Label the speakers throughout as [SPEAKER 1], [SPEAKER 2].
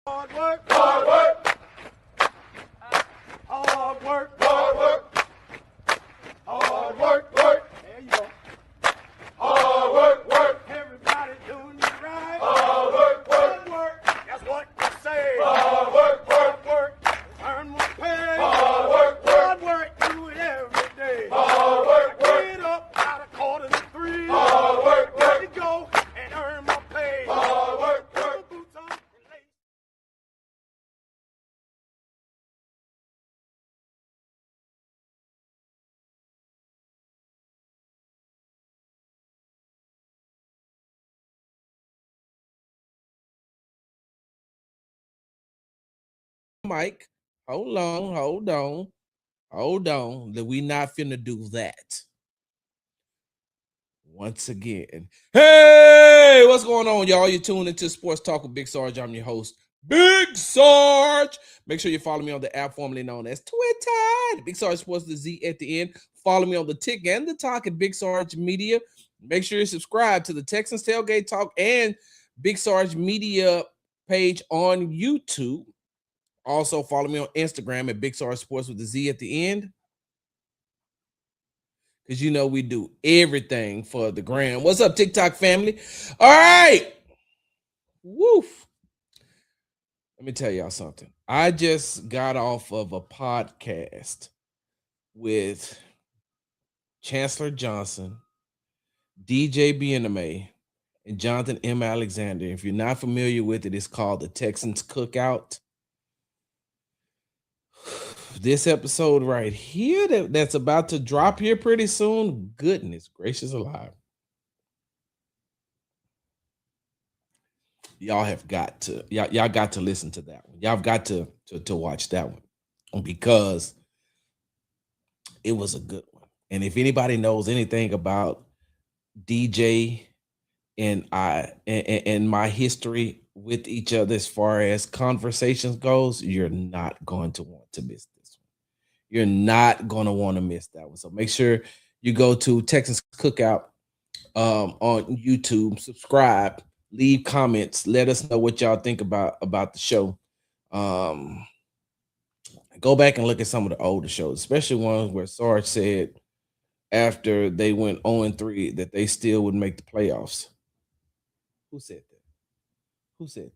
[SPEAKER 1] Hard work, hard work, hard work, hard work, hard work, work. There you go. Hard work, work. Everybody doing it right. Hard work, work, work. That's what you say. Hard work, work, work. Earn more pay. Hard work, work. Hard work, do it every day. Hard work, work. Get up out of 2:45. Hard work, work. Let go and earn more pay. Hard work, work. Boots on and lace.
[SPEAKER 2] Mike, hold on. That we not finna do that once again. Hey, what's going on, y'all? You're tuning into Sports Talk with Big Sarge. I'm your host, Big Sarge. Make sure you follow me on the app formerly known as Twitter, Big Sarge Sports, the Z at the end. Follow me on the Tick and the Talk at Big Sarge Media. Make sure you subscribe to the Texans Tailgate Talk and Big Sarge Media page on YouTube. Also, follow me on Instagram at Big Sarge Sports with the Z at the end. Because you know we do everything for the gram. What's up, TikTok family? All right. Woof. Let me tell y'all something. I just got off of a podcast with Chancellor Johnson, DJ BNMA, and Jonathan M. Alexander. If you're not familiar with it, it's called the Texans Cookout. This episode right here that's about to drop here pretty soon, goodness gracious alive. Y'all have got to y'all got to listen to that one. Y'all have got to watch that one because it was a good one. And if anybody knows anything about DJ and I and my history with each other as far as conversations goes, you're not going to want to miss this one. You're not going to want to miss that one. So make sure you go to Texas Cookout on YouTube, subscribe, leave comments, let us know what y'all think about the show. Go back and look at some of the older shows, especially ones where Sarge said after they went 0-3 that they still would make the playoffs. Who said that? Who said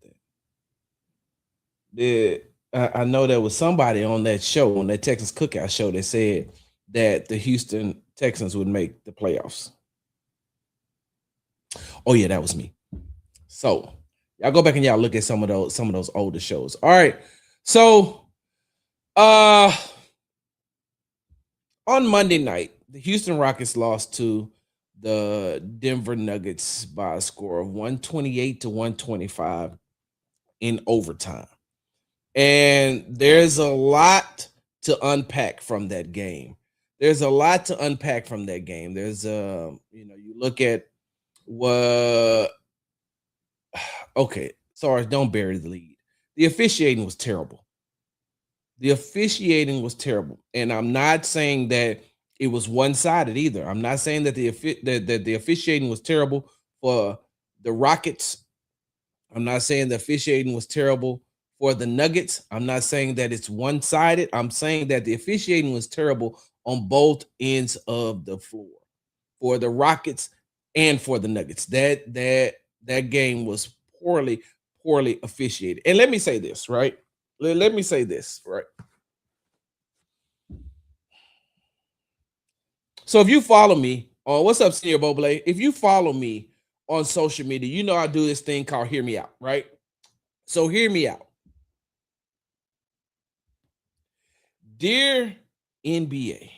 [SPEAKER 2] that? I know there was somebody on that show, on that Texas Cookout show, that said that the Houston Texans would make the playoffs. Oh yeah, that was me. So y'all go back and y'all look at some of those older shows. All right. So on Monday night, the Houston Rockets lost to the Denver Nuggets by a score of 128-125 in overtime. And there's a lot to unpack from that game. There's you look at what okay, sorry, don't bury the lead. The officiating was terrible. And I'm not saying that it was one-sided either. I'm not saying that the officiating was terrible for the Rockets. I'm not saying the officiating was terrible for the Nuggets. I'm not saying that it's one-sided. I'm saying that the officiating was terrible on both ends of the floor for the Rockets and for the Nuggets. That game was poorly officiated. And let me say this, right? Let me say this, right? So if you follow me on what's up, Senior Boblé, if you follow me on social media, you know I do this thing called Hear Me Out, right? So hear me out. Dear NBA,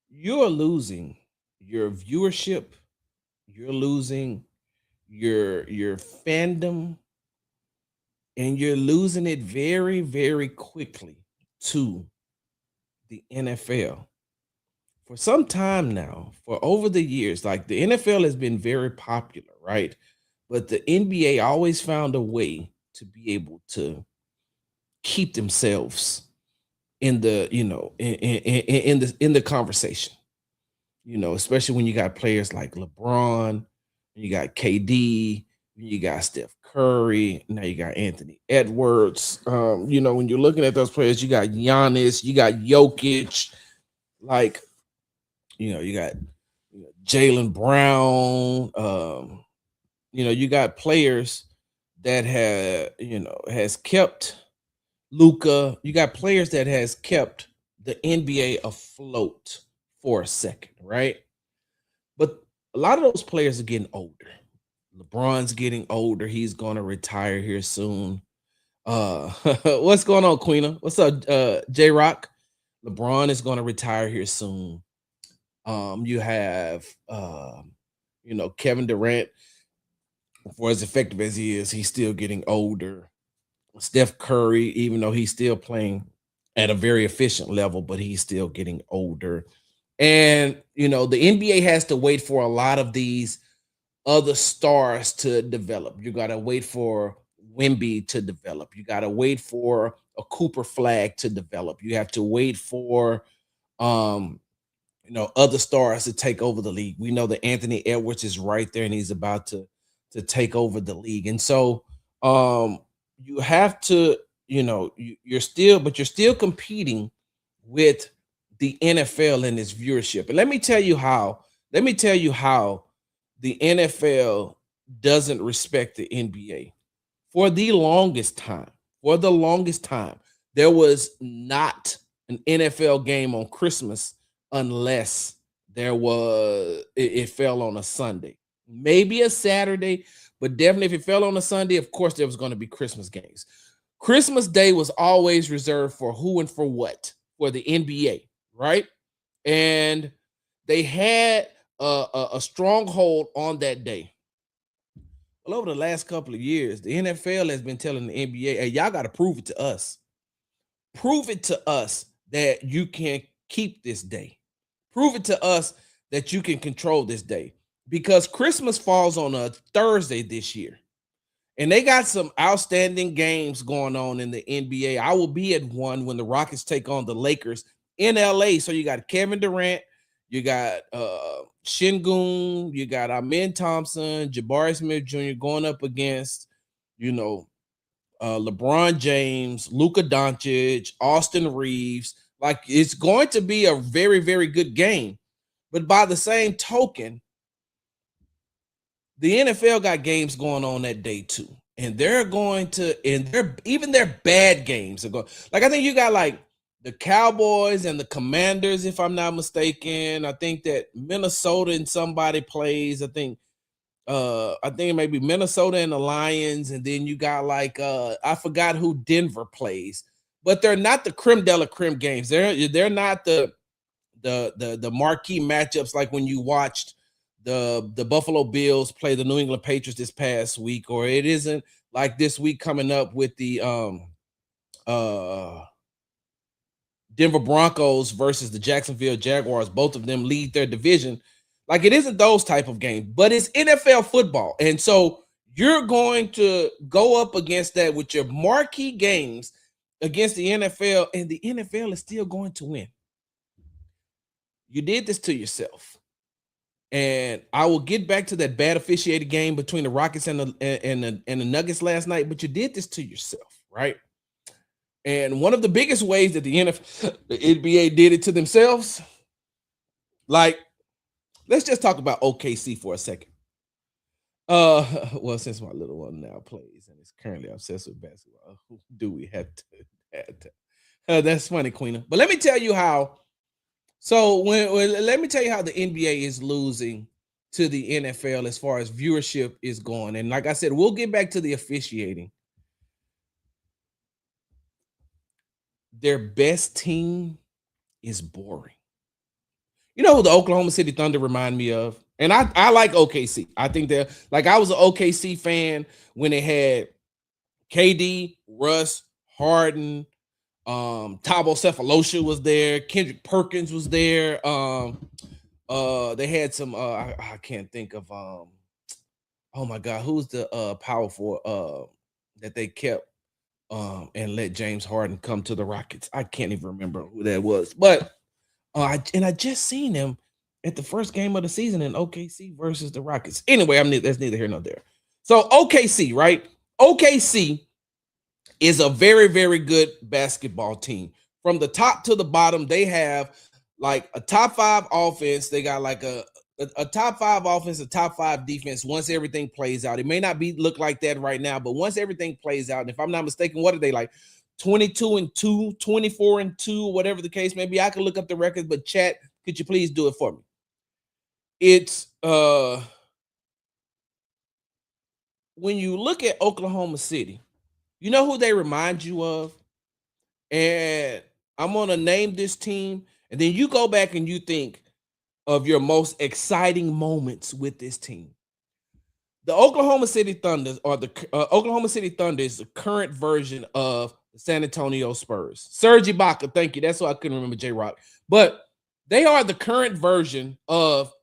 [SPEAKER 2] you're losing your viewership, you're losing your fandom, and you're losing it very, very quickly to the NFL. For some time now, for over the years, like the NFL has been very popular, right? But the NBA always found a way to be able to keep themselves in the, in the conversation. Especially when you got players like LeBron, You got KD, you got Steph Curry, now you got Anthony Edwards. When you're looking at those players, you got Giannis, you got Jokic, like you got Jalen Brown. You got players that has kept Luca. You got players that has kept the NBA afloat for a second, right? But a lot of those players are getting older. LeBron's getting older. He's going to retire here soon. What's going on, Queena? What's up, J Rock? LeBron is going to retire here soon. You have Kevin Durant, for as effective as he is, he's still getting older. Steph Curry, even though he's still playing at a very efficient level, but he's still getting older. And the NBA has to wait for a lot of these other stars to develop. You got to wait for Wemby to develop. You got to wait for a Cooper Flag to develop. You have to wait for other stars to take over the league. We know that Anthony Edwards is right there and he's about to take over the league. And so you have to, you're still competing with the NFL and its viewership. And let me tell you how the NFL doesn't respect the NBA. For the longest time, there was not an NFL game on Christmas unless it fell on a Sunday. Maybe a Saturday, but definitely if it fell on a Sunday, of course there was going to be Christmas games. Christmas Day was always reserved for who and for what? For the NBA, right? And they had a stronghold on that day. Well, over the last couple of years, the NFL has been telling the NBA, hey, y'all got to prove it to us. Prove it to us that you can keep this day. Prove it to us that you can control this day. Because Christmas falls on a Thursday this year. And they got some outstanding games going on in the NBA. I will be at one when the Rockets take on the Lakers in LA. So you got Kevin Durant, you got Şengün, you got Amen Thompson, Jabari Smith Jr. going up against, LeBron James, Luka Doncic, Austin Reeves. Like, it's going to be a very, very good game. But by the same token, the NFL got games going on that day too. And they're going to, even their bad games are going. Like, I think you got like the Cowboys and the Commanders, if I'm not mistaken. I think that Minnesota and somebody plays. I think it may be Minnesota and the Lions, and then you got like I forgot who Denver plays, but they're not the creme de la creme games. They're not the marquee matchups like when you watched the Buffalo Bills play the New England Patriots this past week, or it isn't like this week coming up with the Denver Broncos versus the Jacksonville Jaguars. Both of them lead their division. Like, it isn't those type of games, but it's NFL football. And so you're going to go up against that with your marquee games against the NFL, and the NFL is still going to win. You did this to yourself. And I will get back to that bad officiated game between the Rockets and the Nuggets last night, but you did this to yourself, right? And one of the biggest ways that the NBA did it to themselves, like, let's just talk about OKC for a second. Well, since my little one now plays and is currently obsessed with basketball, who do we have to that's funny, Queena. But let me tell you how. So let me tell you how the NBA is losing to the NFL as far as viewership is going. And like I said, we'll get back to the officiating. Their best team is boring. You know who the Oklahoma City Thunder remind me of? And I like OKC. I think they're like, I was an OKC fan when they had KD, Russ, Harden, Thabo Sefolosha was there, Kendrick Perkins was there. They had some I can't think of oh my god, who's the powerful that they kept and let James Harden come to the Rockets. I can't even remember who that was, but I just seen him at the first game of the season in OKC versus the Rockets. Anyway, that's neither here nor there. So OKC, right? OKC is a very, very good basketball team. From the top to the bottom, they have like a top 5 offense. They got like a top 5 offense, a top 5 defense once everything plays out. It may not look like that right now, but once everything plays out, and if I'm not mistaken, what are they like? 22-2, 24-2, whatever the case may be. I can look up the records, but chat, could you please do it for me? It's when you look at Oklahoma City, you know who they remind you of? And I'm going to name this team, and then you go back and you think of your most exciting moments with this team. The Oklahoma City Thunder, or the Oklahoma City Thunder, is the current version of the San Antonio Spurs. Serge Ibaka, thank you. That's why I couldn't remember J-Rock. But they are the current version of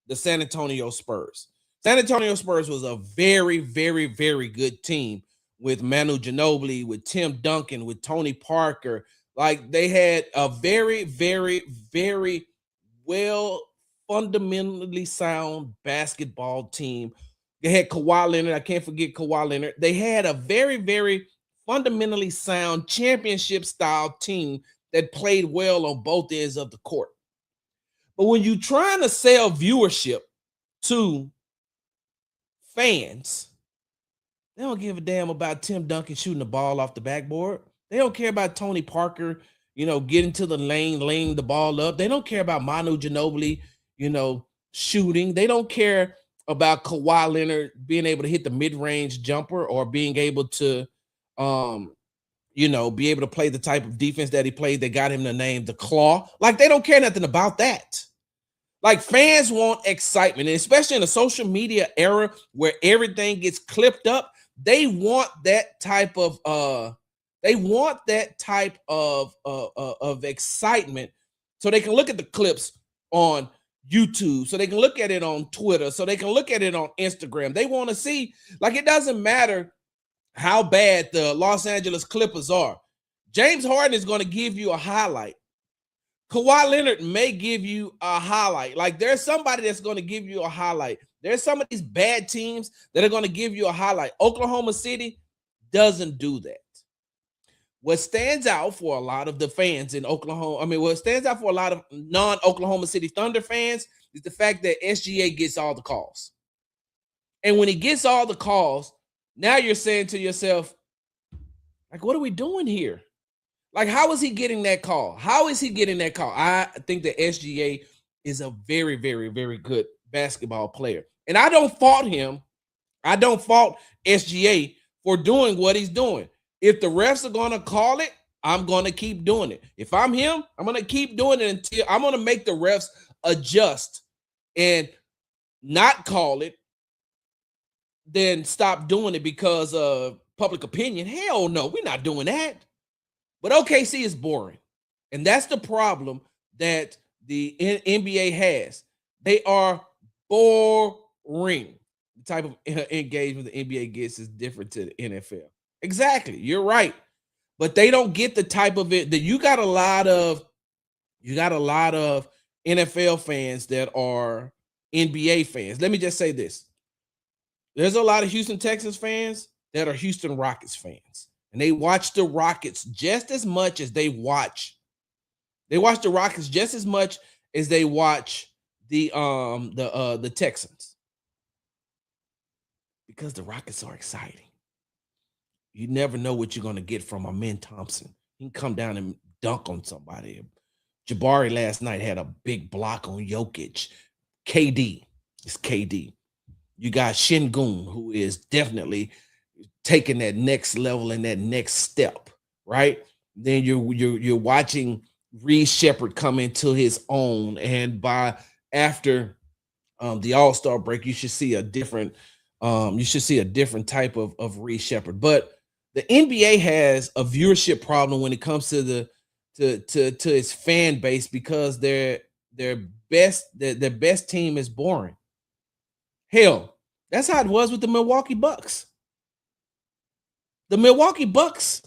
[SPEAKER 2] the San Antonio Spurs. San Antonio Spurs was a very, very, very good team with Manu Ginobili, with Tim Duncan, with Tony Parker. Like, they had a very, very, very well fundamentally sound basketball team. They had Kawhi Leonard. I can't forget Kawhi Leonard. They had a very, very fundamentally sound championship style team that played well on both ends of the court. But when you're trying to sell viewership to fans, they don't give a damn about Tim Duncan shooting the ball off the backboard. They don't care about Tony Parker, getting to the lane, laying the ball up. They don't care about Manu Ginobili, shooting. They don't care about Kawhi Leonard being able to hit the mid-range jumper or being able to, be able to play the type of defense that he played that got him the name the Claw. Like, they don't care nothing about that. Like, fans want excitement, and especially in a social media era where everything gets clipped up. They want that type of excitement, so they can look at the clips on YouTube, so they can look at it on Twitter, so they can look at it on Instagram. They want to see, like, it doesn't matter how bad the Los Angeles Clippers are. James Harden is going to give you a highlight. Kawhi Leonard may give you a highlight. Like, there's somebody that's going to give you a highlight. There's some of these bad teams that are going to give you a highlight. Oklahoma City doesn't do that. What stands out for a lot of the fans in Oklahoma, what stands out for a lot of non-Oklahoma City Thunder fans is the fact that SGA gets all the calls. And when he gets all the calls, now you're saying to yourself, like, what are we doing here? Like, how is he getting that call? How is he getting that call? I think that SGA is a very, very, very good basketball player. And I don't fault him. I don't fault SGA for doing what he's doing. If the refs are going to call it, I'm going to keep doing it. If I'm him, I'm going to keep doing it until I'm going to make the refs adjust and not call it, then stop doing it because of public opinion. Hell no, we're not doing that. But OKC is boring. And that's the problem that the NBA has. They are boring. The type of engagement the NBA gets is different to the NFL. Exactly. You're right. But they don't get the type of it that you got a lot of NFL fans that are NBA fans. Let me just say this. There's a lot of Houston Texans fans that are Houston Rockets fans. And they watch the Rockets just as much as they watch the Rockets just as much as they watch the Texans. Because the Rockets are exciting. You never know what you're going to get from Amen Thompson. He can come down and dunk on somebody. Jabari last night had a big block on Jokic. KD. It's KD. You got Şengün, who is definitely taking that next level and that next step, right? Then you're watching Reed Shepherd come into his own, and after the All-Star break, you should see a different type of Reed Shepherd. But the NBA has a viewership problem when it comes to its fan base because their best team is boring. Hell, that's how it was with the Milwaukee Bucks. The Milwaukee Bucks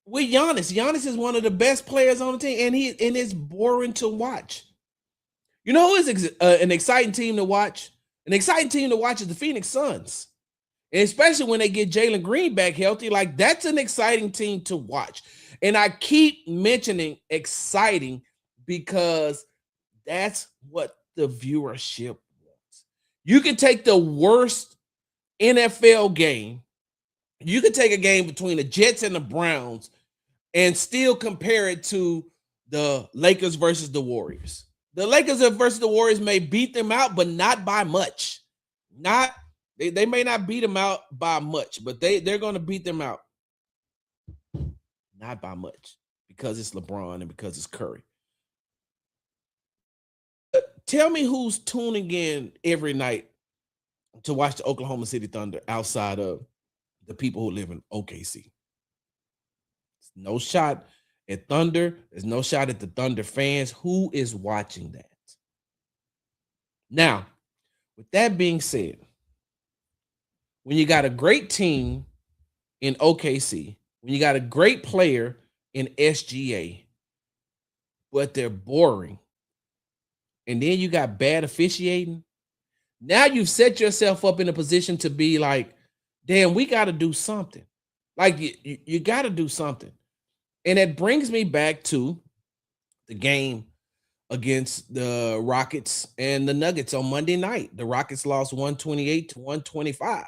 [SPEAKER 2] with Giannis. Giannis is one of the best players on the team, and it's boring to watch. You know who is an exciting team to watch? An exciting team to watch is the Phoenix Suns. And especially when they get Jalen Green back healthy, like that's an exciting team to watch. And I keep mentioning exciting because that's what the viewership wants. You can take the worst NFL game, you can take a game between the Jets and the Browns and still compare it to the Lakers versus the Warriors. The Lakers versus the Warriors may beat them out, but not by much. They may not beat them out by much, but they're going to beat them out not by much because it's LeBron and because it's Curry. Tell me who's tuning in every night to watch the Oklahoma City Thunder outside of the people who live in OKC. No shot at Thunder. There's no shot at the Thunder fans. Who is watching that? Now, with that being said, when you got a great team in OKC, when you got a great player in SGA, but they're boring, and then you got bad officiating, now you've set yourself up in a position to be like, damn, we got to do something. Like you got to do something. And it brings me back to the game against the Rockets and the Nuggets on Monday night. The Rockets lost 128 to 125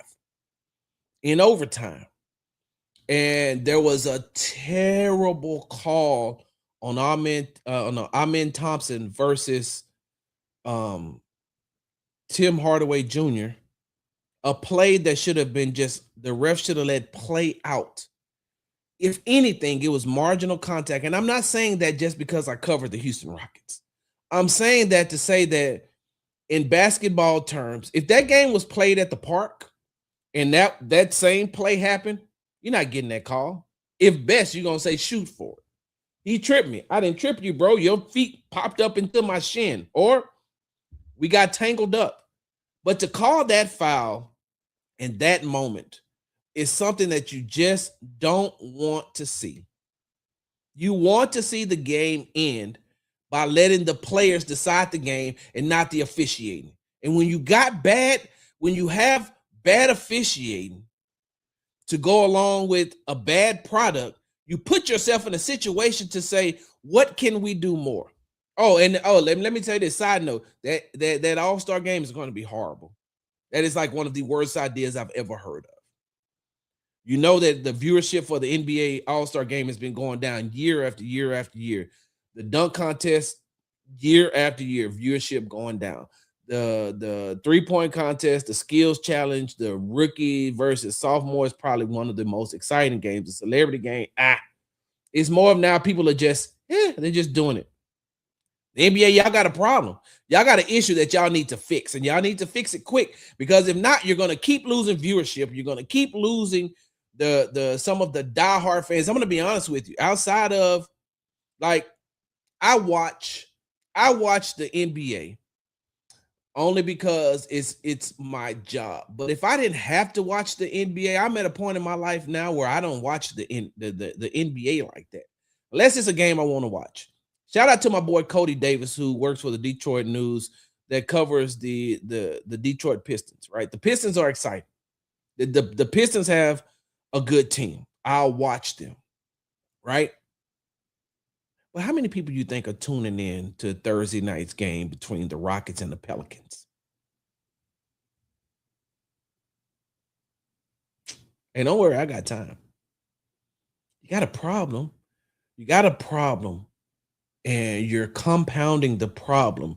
[SPEAKER 2] in overtime. And there was a terrible call on Amen Thompson versus Tim Hardaway Jr., a play that should have been just the ref should have let play out. If anything, it was marginal contact. And I'm not saying that just because I covered the Houston Rockets. I'm saying that to say that in basketball terms, if that game was played at the park and that same play happened, you're not getting that call. If best, you're going to say shoot for it. He tripped me. I didn't trip you, bro. Your feet popped up into my shin. Or we got tangled up. But to call that foul in that moment is something that you just don't want to see. You want to see the game end by letting the players decide the game and not the officiating. And when you have bad officiating to go along with a bad product, you put yourself in a situation to say, what can we do more? Let me tell you this side note, that All-Star game is going to be horrible. That is like one of the worst ideas I've ever heard of. You know that the viewership for the NBA All-Star game has been going down year after year after year. The dunk contest, year after year, viewership going down. The three-point contest, the skills challenge, the rookie versus sophomore is probably one of the most exciting games. The celebrity game, it's more of now people are just, they're just doing it. The NBA, y'all got a problem. Y'all got an issue that y'all need to fix, and y'all need to fix it quick, because if not, you're going to keep losing viewership. You're going to keep losing some of the diehard fans. I'm going to be honest with you. Outside of, like, I watch the NBA only because it's my job. But if I didn't have to watch the NBA, I'm at a point in my life now where I don't watch the NBA like that, unless it's a game I want to watch. Shout out to my boy Cody Davis, who works for the Detroit News, that covers the Detroit Pistons. Right, the Pistons are exciting. The Pistons have a good team. I'll watch them. Right. But how many people you think are tuning in to Thursday night's game between the Rockets and the Pelicans? Hey, don't worry, I got time. You got a problem. And you're compounding the problem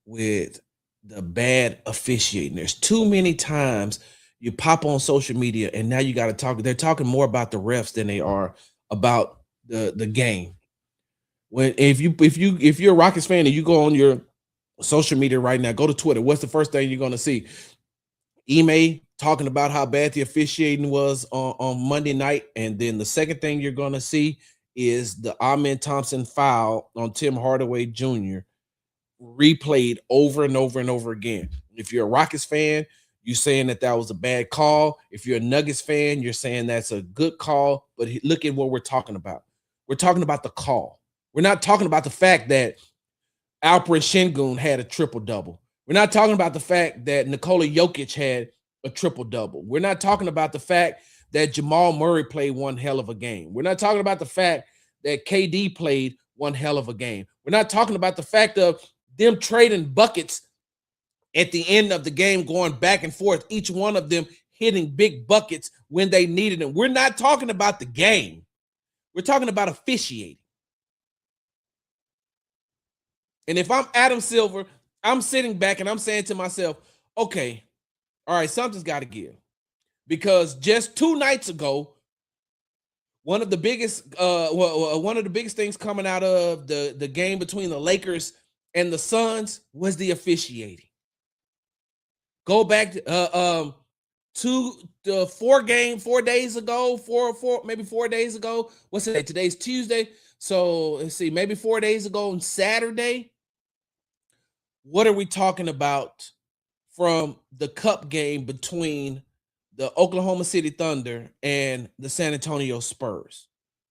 [SPEAKER 2] with the bad officiating. There's too many times you pop on social media and now you got to talk. They're talking more about the refs than they are about the game. If you're a Rockets fan and you go on your social media right now, go to Twitter. What's the first thing you're going to see? Ime talking about how bad the officiating was on Monday night, and then the second thing you're going to see is the Amen Thompson foul on Tim Hardaway Jr. replayed over and over and over again. If you're a Rockets fan, you're saying that was a bad call. If you're a Nuggets fan, you're saying that's a good call. But look at what we're talking about. We're talking about the call. We're not talking about the fact that Alperen Şengün had a triple-double. We're not talking about the fact that Nikola Jokic had a triple-double. We're not talking about the fact that Jamal Murray played one hell of a game. We're not talking about the fact that KD played one hell of a game. We're not talking about the fact of them trading buckets at the end of the game, going back and forth, each one of them hitting big buckets when they needed them. We're not talking about the game. We're talking about officiating. And if I'm Adam Silver, I'm sitting back and I'm saying to myself, okay, all right, something's got to give. Because just 2 nights ago, one of the biggest things coming out of the game between the Lakers and the Suns was the officiating. Go back to 4 days ago, maybe 4 days ago. What's today? Today's Tuesday. So let's see, maybe 4 days ago on Saturday. What are we talking about from the cup game between the Oklahoma City Thunder and the San Antonio Spurs?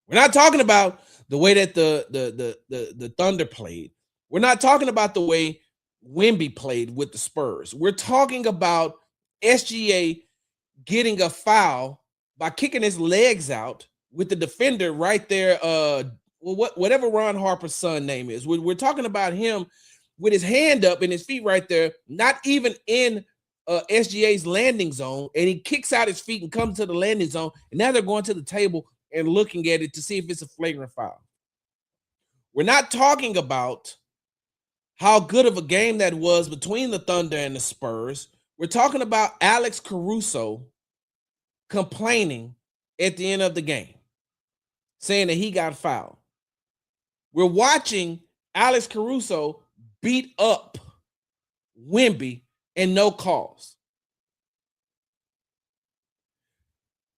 [SPEAKER 2] We're not talking about the way that the Thunder played. We're not talking about the way Wemby played with the Spurs. We're talking about SGA getting a foul by kicking his legs out with the defender right there. Whatever Ron Harper's son name is. We're talking about him with his hand up and his feet right there, not even in SGA's landing zone, and he kicks out his feet and comes to the landing zone, and now they're going to the table and looking at it to see if it's a flagrant foul. We're not talking about how good of a game that was between the Thunder and the Spurs. We're talking about Alex Caruso complaining at the end of the game, saying that he got fouled. We're watching Alex Caruso beat up Wemby and no calls.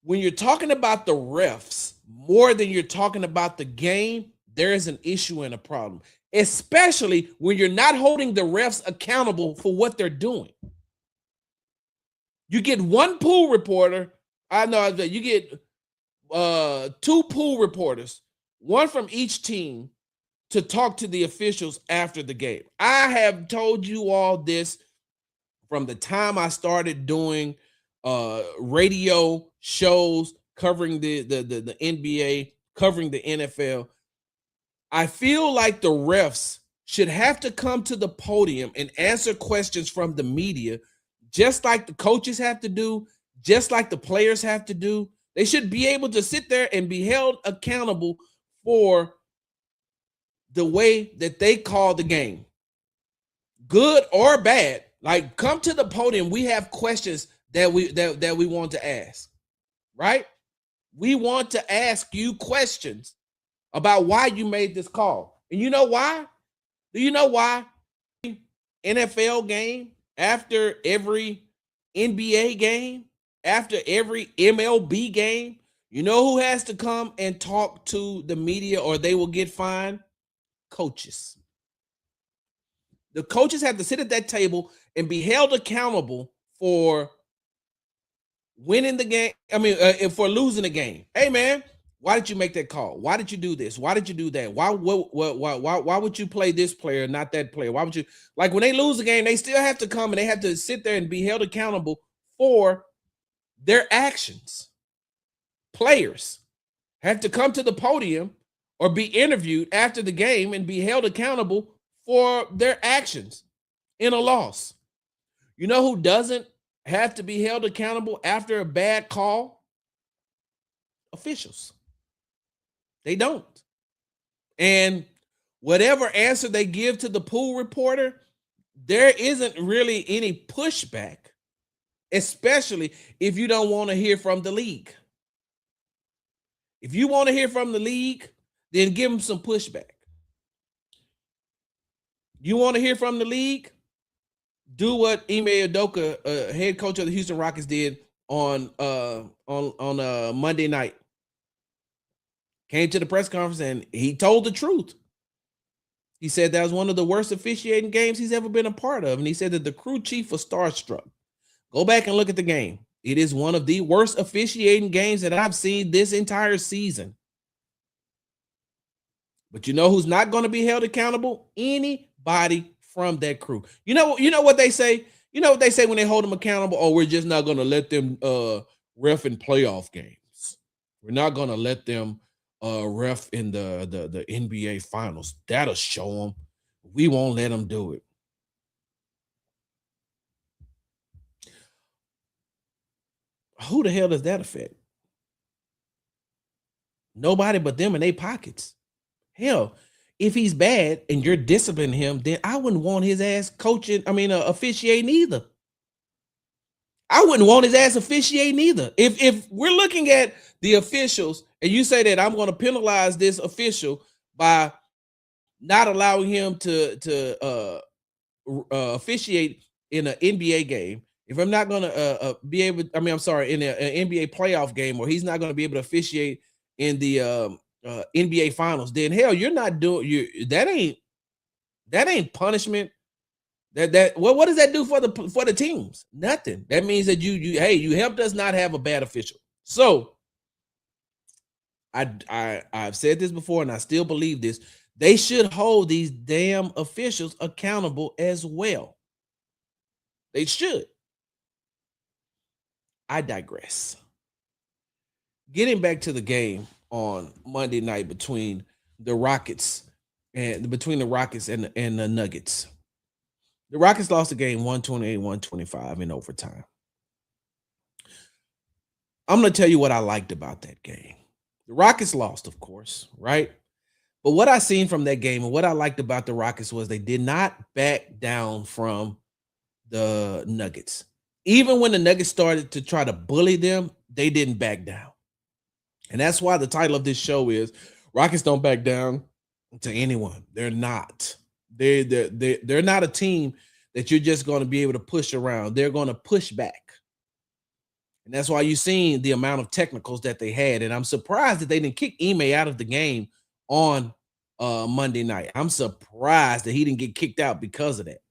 [SPEAKER 2] When you're talking about the refs more than you're talking about the game, there is an issue and a problem, especially when you're not holding the refs accountable for what they're doing. You get one pool reporter. I know that you get 2 pool reporters, one from each team, to talk to the officials after the game. I have told you all this from the time I started doing radio shows covering the NBA, covering the NFL. I feel like the refs should have to come to the podium and answer questions from the media, just like the coaches have to do, just like the players have to do. They should be able to sit there and be held accountable for the way that they call the game, good or bad. Like, come to the podium. We have questions that we want to ask, right? We want to ask you questions about why you made this call. And you know why? Do you know why? NFL game, after every NBA game, after every MLB game, you know who has to come and talk to the media or they will get fined? Coaches. The coaches have to sit at that table and be held accountable for winning the game. For losing the game. Hey, man, why did you make that call? Why did you do this? Why did you do that? Why would you play this player, not that player? Why would you, like, when they lose the game, they still have to come and they have to sit there and be held accountable for their actions. Players have to come to the podium or be interviewed after the game and be held accountable for their actions in a loss. You know who doesn't have to be held accountable after a bad call? Officials. They don't. And whatever answer they give to the pool reporter, there isn't really any pushback, especially if you don't want to hear from the league. If you want to hear from the league, then give them some pushback. You want to hear from the league? Do what Ime Udoka, head coach of the Houston Rockets, did on Monday night. Came to the press conference and he told the truth. He said that was one of the worst officiating games he's ever been a part of. And he said that the crew chief was starstruck. Go back and look at the game. It is one of the worst officiating games that I've seen this entire season. But you know who's not going to be held accountable? Anybody Nobody from that crew. You know what they say? You know what they say when they hold them accountable? Oh, we're just not going to let them ref in playoff games. We're not going to let them ref in the NBA finals. That'll show them. We won't let them do it. Who the hell does that affect? Nobody but them in their pockets. Hell, if he's bad and you're disciplining him, then I wouldn't want his ass coaching. I mean, officiating either. I wouldn't want his ass officiating either. If we're looking at the officials and you say that I'm going to penalize this official by not allowing him to officiate in an NBA game, if I'm not going to be able, I mean, I'm sorry, in an NBA playoff game, or he's not going to be able to officiate in the NBA finals, then hell, you're not doing that ain't punishment. What does that do for the teams? Nothing. That means that you helped us not have a bad official. So I've said this before and I still believe this. They should hold these damn officials accountable as well. They should. I digress. Getting back to the game on Monday night between the Rockets and the Nuggets. The Rockets lost the game 128-125 in overtime. I'm going to tell you what I liked about that game. The Rockets lost, of course, right? But what I seen from that game and what I liked about the Rockets was they did not back down from the Nuggets. Even when the Nuggets started to try to bully them, they didn't back down. And that's why the title of this show is Rockets Don't Back Down to Anyone. They're not. They're not a team that you're just going to be able to push around. They're going to push back. And that's why you've seen the amount of technicals that they had. And I'm surprised that they didn't kick Ime out of the game on Monday night. I'm surprised that he didn't get kicked out because of that.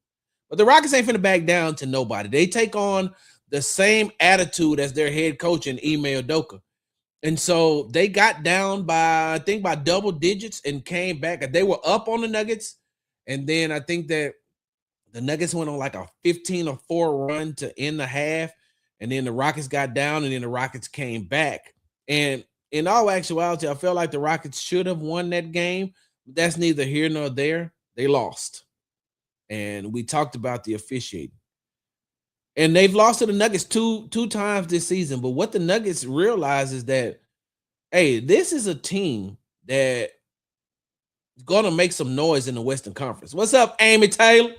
[SPEAKER 2] But the Rockets ain't finna back down to nobody. They take on the same attitude as their head coach in Ime Udoka. And so they got down by double digits and came back. They were up on the Nuggets. And then I think that the Nuggets went on like a 15-4 run to end the half. And then the Rockets got down and then the Rockets came back. And in all actuality, I felt like the Rockets should have won that game. But that's neither here nor there. They lost. And we talked about the officiating. And they've lost to the Nuggets two times this season. But what the Nuggets realize is that, hey, this is a team that is going to make some noise in the Western Conference. What's up, Amy Taylor?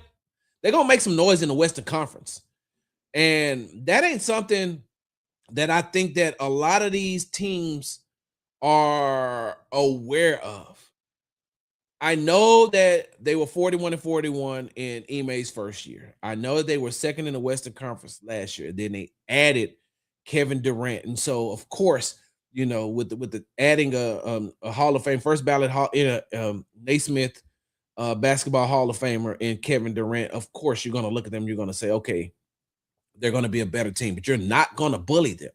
[SPEAKER 2] They're going to make some noise in the Western Conference. And that ain't something that I think that a lot of these teams are aware of. I know that they were 41-41 in Ime's first year. I know they were second in the Western Conference last year. Then they added Kevin Durant, and so of course, you know, with the adding a Hall of Fame first ballot Naismith basketball Hall of Famer and Kevin Durant, of course, you're going to look at them. You're going to say, okay, they're going to be a better team, but you're not going to bully them.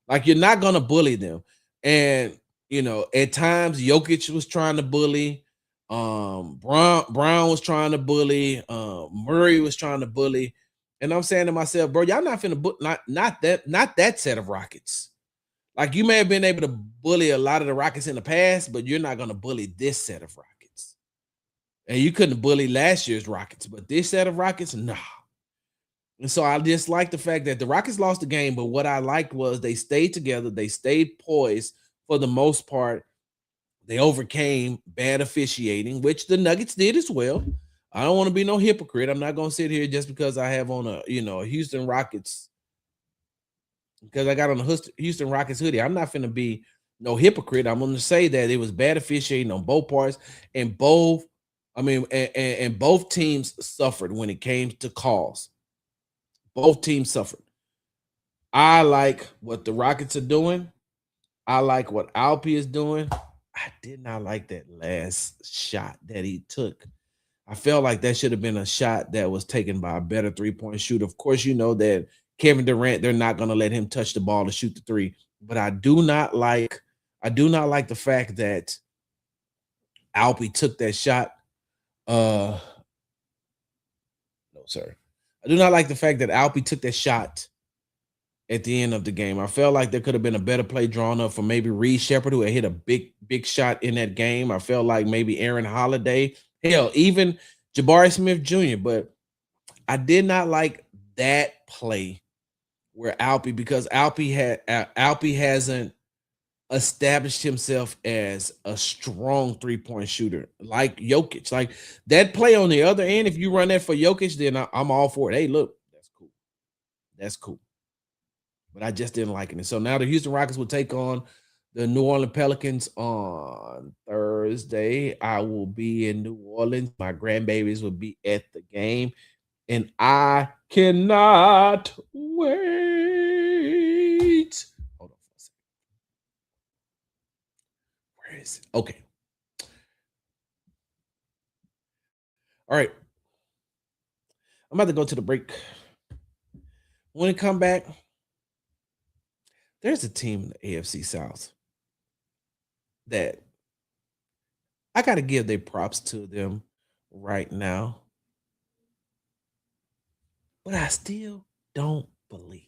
[SPEAKER 2] Like you're not going to bully them, and you know, at times Jokic was trying to bully. Brown was trying to bully, Murray was trying to bully, and I'm saying to myself, bro, y'all not finna not that set of Rockets. Like you may have been able to bully a lot of the Rockets in the past, but you're not gonna bully this set of Rockets. And you couldn't bully last year's Rockets, but this set of Rockets, nah. And so I just like the fact that the Rockets lost the game, but what I liked was they stayed together, they stayed poised for the most part. They overcame bad officiating, which the Nuggets did as well. I don't want to be no hypocrite. I'm not going to sit here just because I have on a Houston Rockets, because I got on a Houston Rockets hoodie. I'm not going to be no hypocrite. I'm going to say that it was bad officiating on both parts, and both teams suffered when it came to calls. Both teams suffered. I like what the Rockets are doing. I like what Alpi is doing. I did not like that last shot that he took. I felt like that should have been a shot that was taken by a better three-point shooter. Of course, you know that Kevin Durant, they're not going to let him touch the ball to shoot the three. But I do not like the fact that Alpi took that shot sir. I do not like the fact that Alpi took that shot at the end of the game. I felt like there could have been a better play drawn up for maybe Reed Shepard, who had hit a big shot in that game. I felt like maybe Aaron Holiday, hell, even Jabari Smith Jr. But I did not like that play where Alpi, because Alpi hasn't established himself as a strong three-point shooter like Jokic. Like that play on the other end, if you run that for Jokic, then I'm all for it. Hey, look, that's cool. That's cool. But I just didn't like it. And so now the Houston Rockets will take on the New Orleans Pelicans on Thursday. I will be in New Orleans. My grandbabies will be at the game, and I cannot wait. Hold on for a second. Where is it? Okay. All right. I'm about to go to the break. When we come back, there's a team in the AFC South that I got to give their props to them right now, but I still don't believe.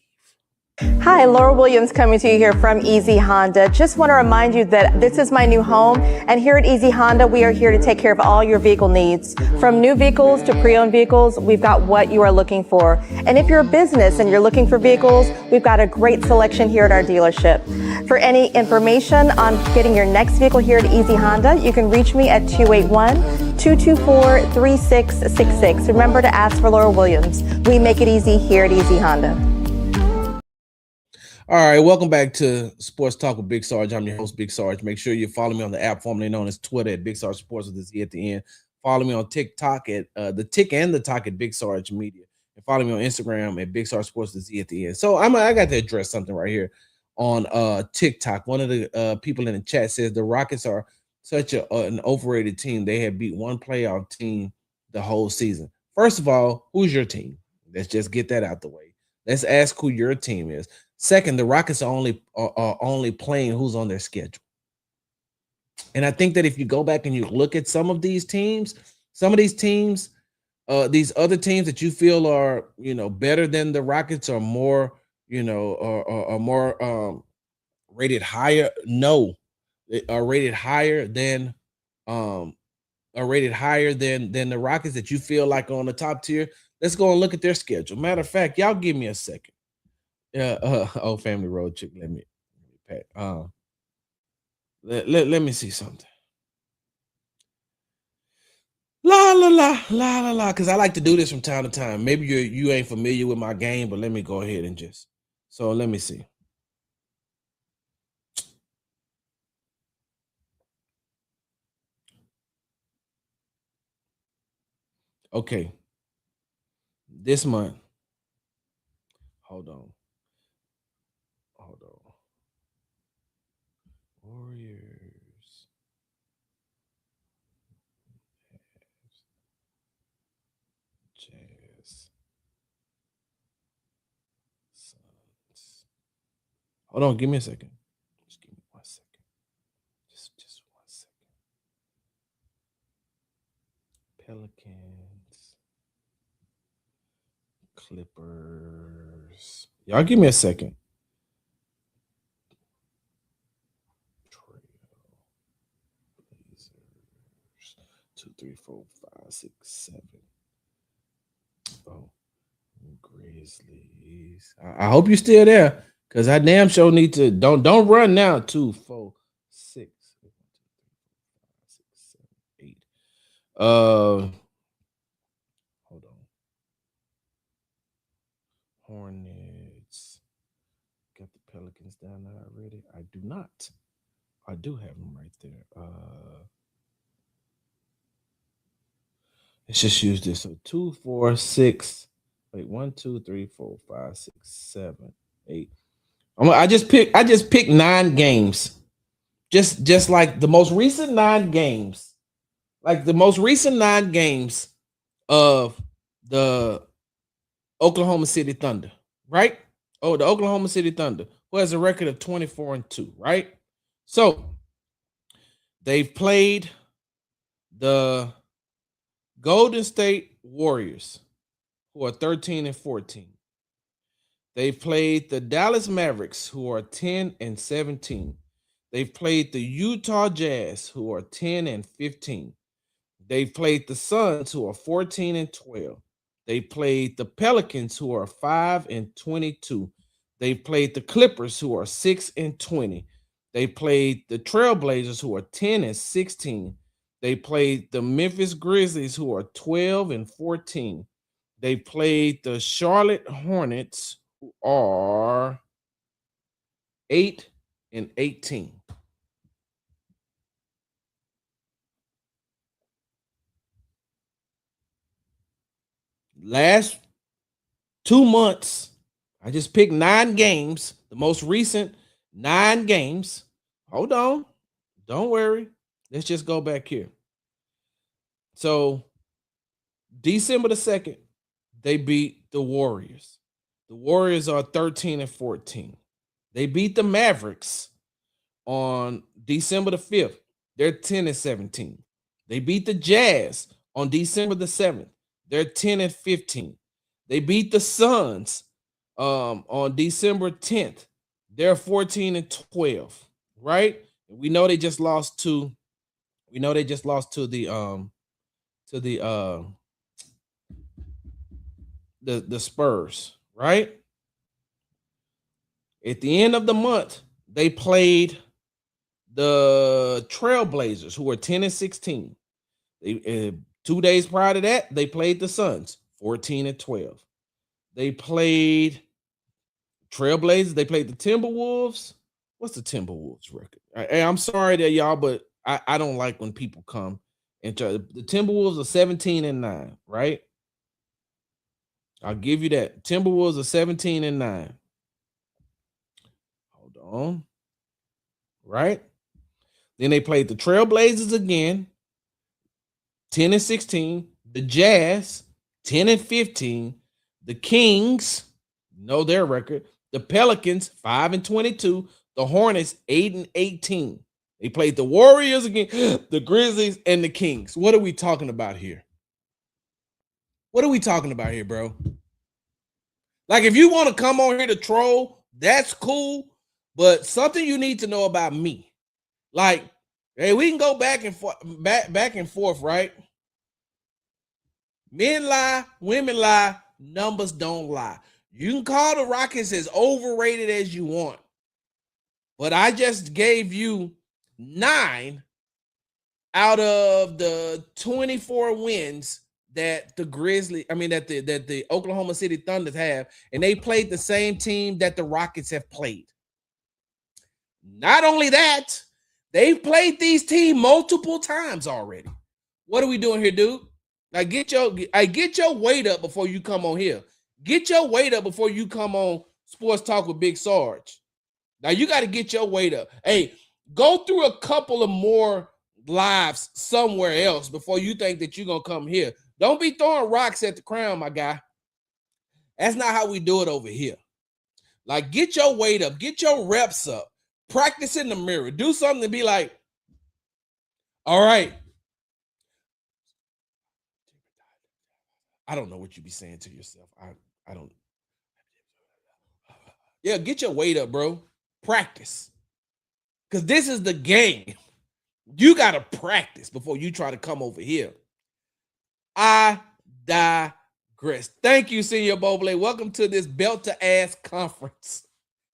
[SPEAKER 3] Hi, Laura Williams coming to you here from Easy Honda. Just want to remind you that this is my new home, and here at Easy Honda, we are here to take care of all your vehicle needs. From new vehicles to pre-owned vehicles, we've got what you are looking for. And if you're a business and you're looking for vehicles, we've got a great selection here at our dealership. For any information on getting your next vehicle here at Easy Honda, you can reach me at 281-224-3666. Remember to ask for Laura Williams. We make it easy here at Easy Honda.
[SPEAKER 2] All right, welcome back to Sports Talk with Big Sarge. I'm your host, Big Sarge. Make sure you follow me on the app formerly known as Twitter at Big Sarge Sports with a Z at the end. Follow me on TikTok at the Tick and the Talk at Big Sarge Media. And follow me on Instagram at Big Sarge Sports with a Z at the end. So I got to address something right here on TikTok. One of the people in the chat says the Rockets are such an overrated team. They have beat one playoff team the whole season. First of all, who's your team? Let's just get that out the way. Let's ask who your team is. Second, the Rockets are only playing who's on their schedule. And I think that if you go back and you look at some of these teams, these other teams that you feel are, better than the Rockets or more, are more rated higher. No, they are rated higher than the Rockets that you feel like are on the top tier. Let's go and look at their schedule. Matter of fact, y'all give me a second. Old Family Road chick. Let me let me see something. La la la la la la. Because I like to do this from time to time. Maybe you ain't familiar with my game, but let me go ahead and let me see. Okay. This month. Hold on. Warriors. Jazz. Suns. Hold on, give me a second. Just give me 1 second. Just 1 second. Pelicans. Clippers. Y'all give me a second. 2, 3, 4, 5, 6, 7. Oh, Grizzlies. I hope you're still there, because I damn sure need to. Don't run now. 2, 4, 6, 7, 8. Hold on. Hornets. Got the Pelicans down there already. I do not. I do have them right there. Let's just use this. So 2, 4, 6. Wait, 1, 2, 3, 4, 5, 6, 7, 8. I just picked 9 games. Just like the most recent 9 games. Like the most recent 9 games of the Oklahoma City Thunder, right? Oh, the Oklahoma City Thunder, who has a record of 24-2, right? So they've played the Golden State Warriors. who are 13 and 14. They've played the Dallas Mavericks, who are 10 and 17. They've played the Utah Jazz, who are 10 and 15. They've played the Suns, who are 14 and 12. They played the Pelicans, who are 5 and 22. They've played the Clippers, who are 6 and 20. They played the Trailblazers, who are 10 and 16. They played the Memphis Grizzlies, who are 12 and 14. They played the Charlotte Hornets, who are 8 and 18. Last 2 months, I just picked 9 games, the most recent 9 games. Hold on. Don't worry. Let's just go back here. So, December the 2nd, they beat the Warriors. The Warriors are 13 and 14. They beat the Mavericks on December the 5th. They're 10 and 17. They beat the Jazz on December the 7th. They're 10 and 15. They beat the Suns on December 10th. They're 14 and 12, right? We know they just lost to the Spurs, right? At the end of the month, they played the Trailblazers, who were 10 and 16. 2 days prior to that, they played the Suns, 14 and 12. They played Trailblazers. They played the Timberwolves. What's the Timberwolves record? I'm sorry there, y'all, but I don't like when people come and try. The Timberwolves are 17 and 9, right? I'll give you that. Timberwolves are 17 and 9. Hold on. Right? Then they played the Trailblazers again, 10 and 16. The Jazz, 10 and 15. The Kings, know their record. The Pelicans, 5 and 22. The Hornets, 8 and 18. They played the Warriors again, the Grizzlies, and the Kings. What are we talking about here? What are we talking about here, bro? Like, if you want to come on here to troll, that's cool. But something you need to know about me. Like, hey, we can go back and forth, right? Men lie, women lie, numbers don't lie. You can call the Rockets as overrated as you want. But I just gave you 9 out of the 24 wins that the the Oklahoma City Thunder have, and they played the same team that the Rockets have played. Not only that, they've played these teams multiple times already. What are we doing here, dude? Now get your weight up before you come on here. Get your weight up before you come on Sports Talk with Big Sarge. Now you got to get your weight up. Hey, go through a couple of more lives somewhere else before you think that you're going to come here. Don't be throwing rocks at the crown, my guy. That's not how we do it over here. Like, get your weight up. Get your reps up. Practice in the mirror. Do something to be like, all right. I don't know what you be saying to yourself. I don't. Yeah, get your weight up, bro. Practice. Because this is the game. You got to practice before you try to come over here. I digress. Thank you, Senior Bobley. Welcome to this belt to ass conference.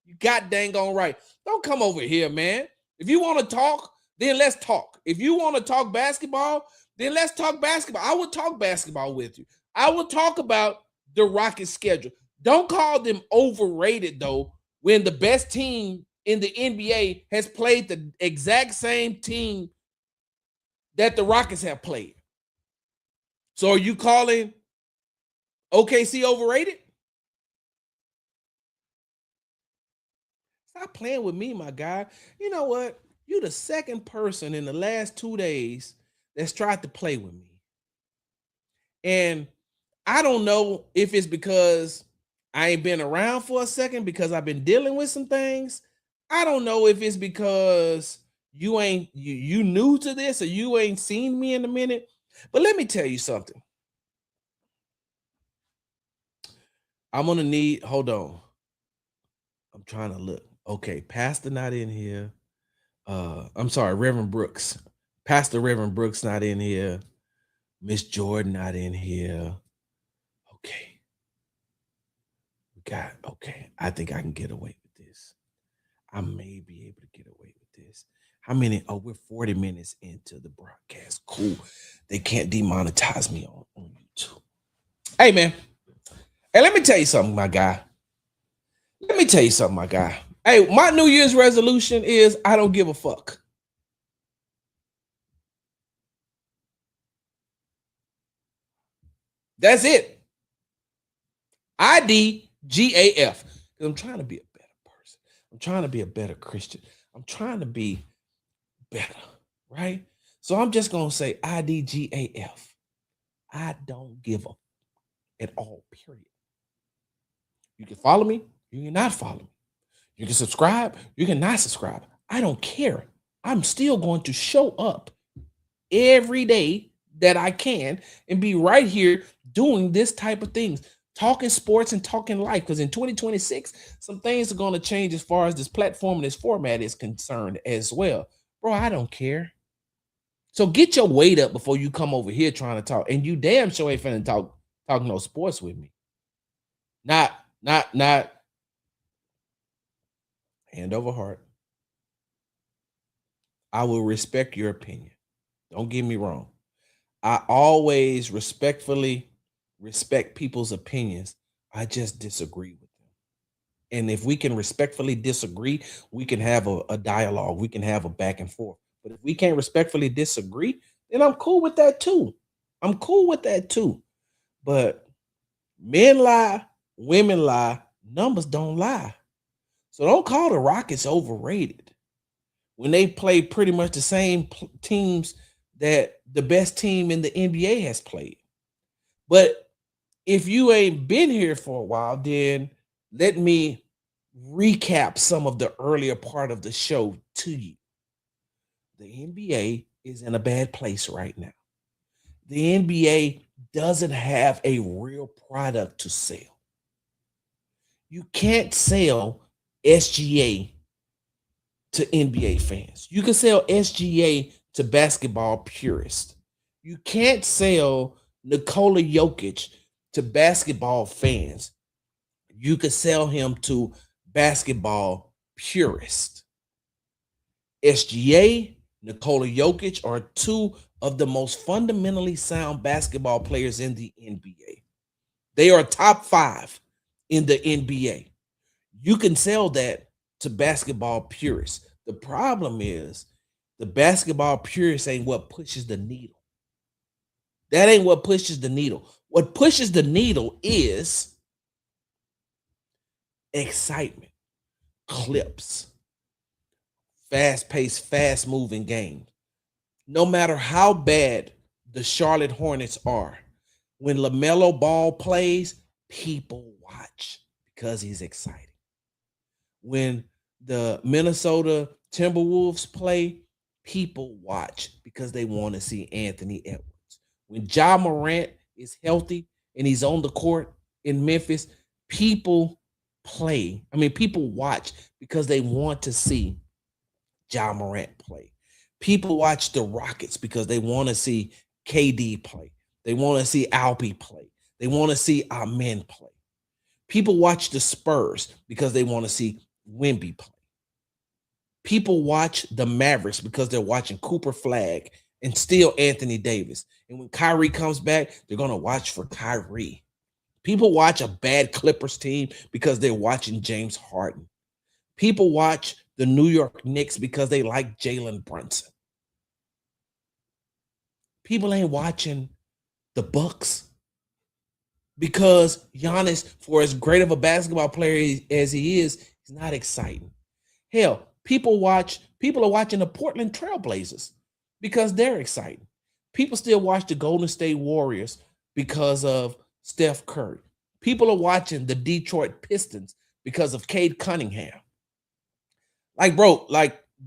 [SPEAKER 2] You got dang on right. Don't come over here, man. If you want to talk, then let's talk. If you want to talk basketball, then let's talk basketball. I will talk basketball with you. I will talk about the Rockets' schedule. Don't call them overrated, though, when the best team in the NBA has played the exact same team that the Rockets have played. So are you calling OKC overrated? Stop playing with me, my guy. You know what? You're the second person in the last 2 days that's tried to play with me. And I don't know if it's because I ain't been around for a second because I've been dealing with some things. I don't know if it's because you new to this or you ain't seen me in a minute. But let me tell you something. I'm gonna need. Hold on. I'm trying to look. Okay, Pastor not in here. I'm sorry, Reverend Brooks. Pastor Reverend Brooks not in here. Miss Jordan not in here. Okay. Okay. I think I can get away with this. I may be able to get away with this. How many? Oh, we're 40 minutes into the broadcast. Cool. They can't demonetize me on YouTube. Hey, man. Hey, let me tell you something, my guy. Hey, my New Year's resolution is I don't give a fuck. That's it. IDGAF. I'm trying to be a better person. I'm trying to be a better Christian. I'm trying to be better, right? So I'm just going to say IDGAF. I don't give a at all, period. You can follow me. You can not follow me. You can subscribe. You can not subscribe. I don't care. I'm still going to show up every day that I can and be right here doing this type of things, talking sports and talking life. Because in 2026, some things are going to change as far as this platform and this format is concerned as well. Bro, I don't care. So get your weight up before you come over here trying to talk. And you damn sure ain't finna talk no sports with me. Not hand over heart. I will respect your opinion. Don't get me wrong. I always respectfully respect people's opinions. I just disagree with them. And if we can respectfully disagree, we can have a dialogue. We can have a back and forth. But if we can't respectfully disagree, then I'm cool with that too. But men lie, women lie, numbers don't lie. So don't call the Rockets overrated when they play pretty much the same teams that the best team in the NBA has played. But if you ain't been here for a while, then let me recap some of the earlier part of the show to you. The NBA is in a bad place right now. The NBA doesn't have a real product to sell. You can't sell SGA to NBA fans. You can sell SGA to basketball purists. You can't sell Nikola Jokic to basketball fans. You could sell him to basketball purists. SGA, Nikola Jokic are two of the most fundamentally sound basketball players in the NBA. They are top 5 in the NBA. You can sell that to basketball purists. The problem is the basketball purists ain't what pushes the needle. That ain't what pushes the needle. What pushes the needle is excitement, clips, fast-paced, fast-moving games. No matter how bad the Charlotte Hornets are, when LaMelo Ball plays, people watch because he's exciting. When the Minnesota Timberwolves play, people watch because they want to see Anthony Edwards. When Ja Morant is healthy and he's on the court in Memphis, people watch because they want to see Ja Morant play. People watch the Rockets because they want to see KD play. They want to see Alpi play. They want to see Amen play. People watch the Spurs because they want to see Wemby play. People watch the Mavericks because they're watching Cooper Flag and still Anthony Davis. And when Kyrie comes back, they're going to watch for Kyrie. People watch a bad Clippers team because they're watching James Harden. People watch the New York Knicks because they like Jalen Brunson. People ain't watching the Bucks because Giannis, for as great of a basketball player as he is, he's not exciting. Hell, people are watching the Portland Trailblazers because they're exciting. People still watch the Golden State Warriors because of Steph Curry. People are watching the Detroit Pistons because of Cade Cunningham.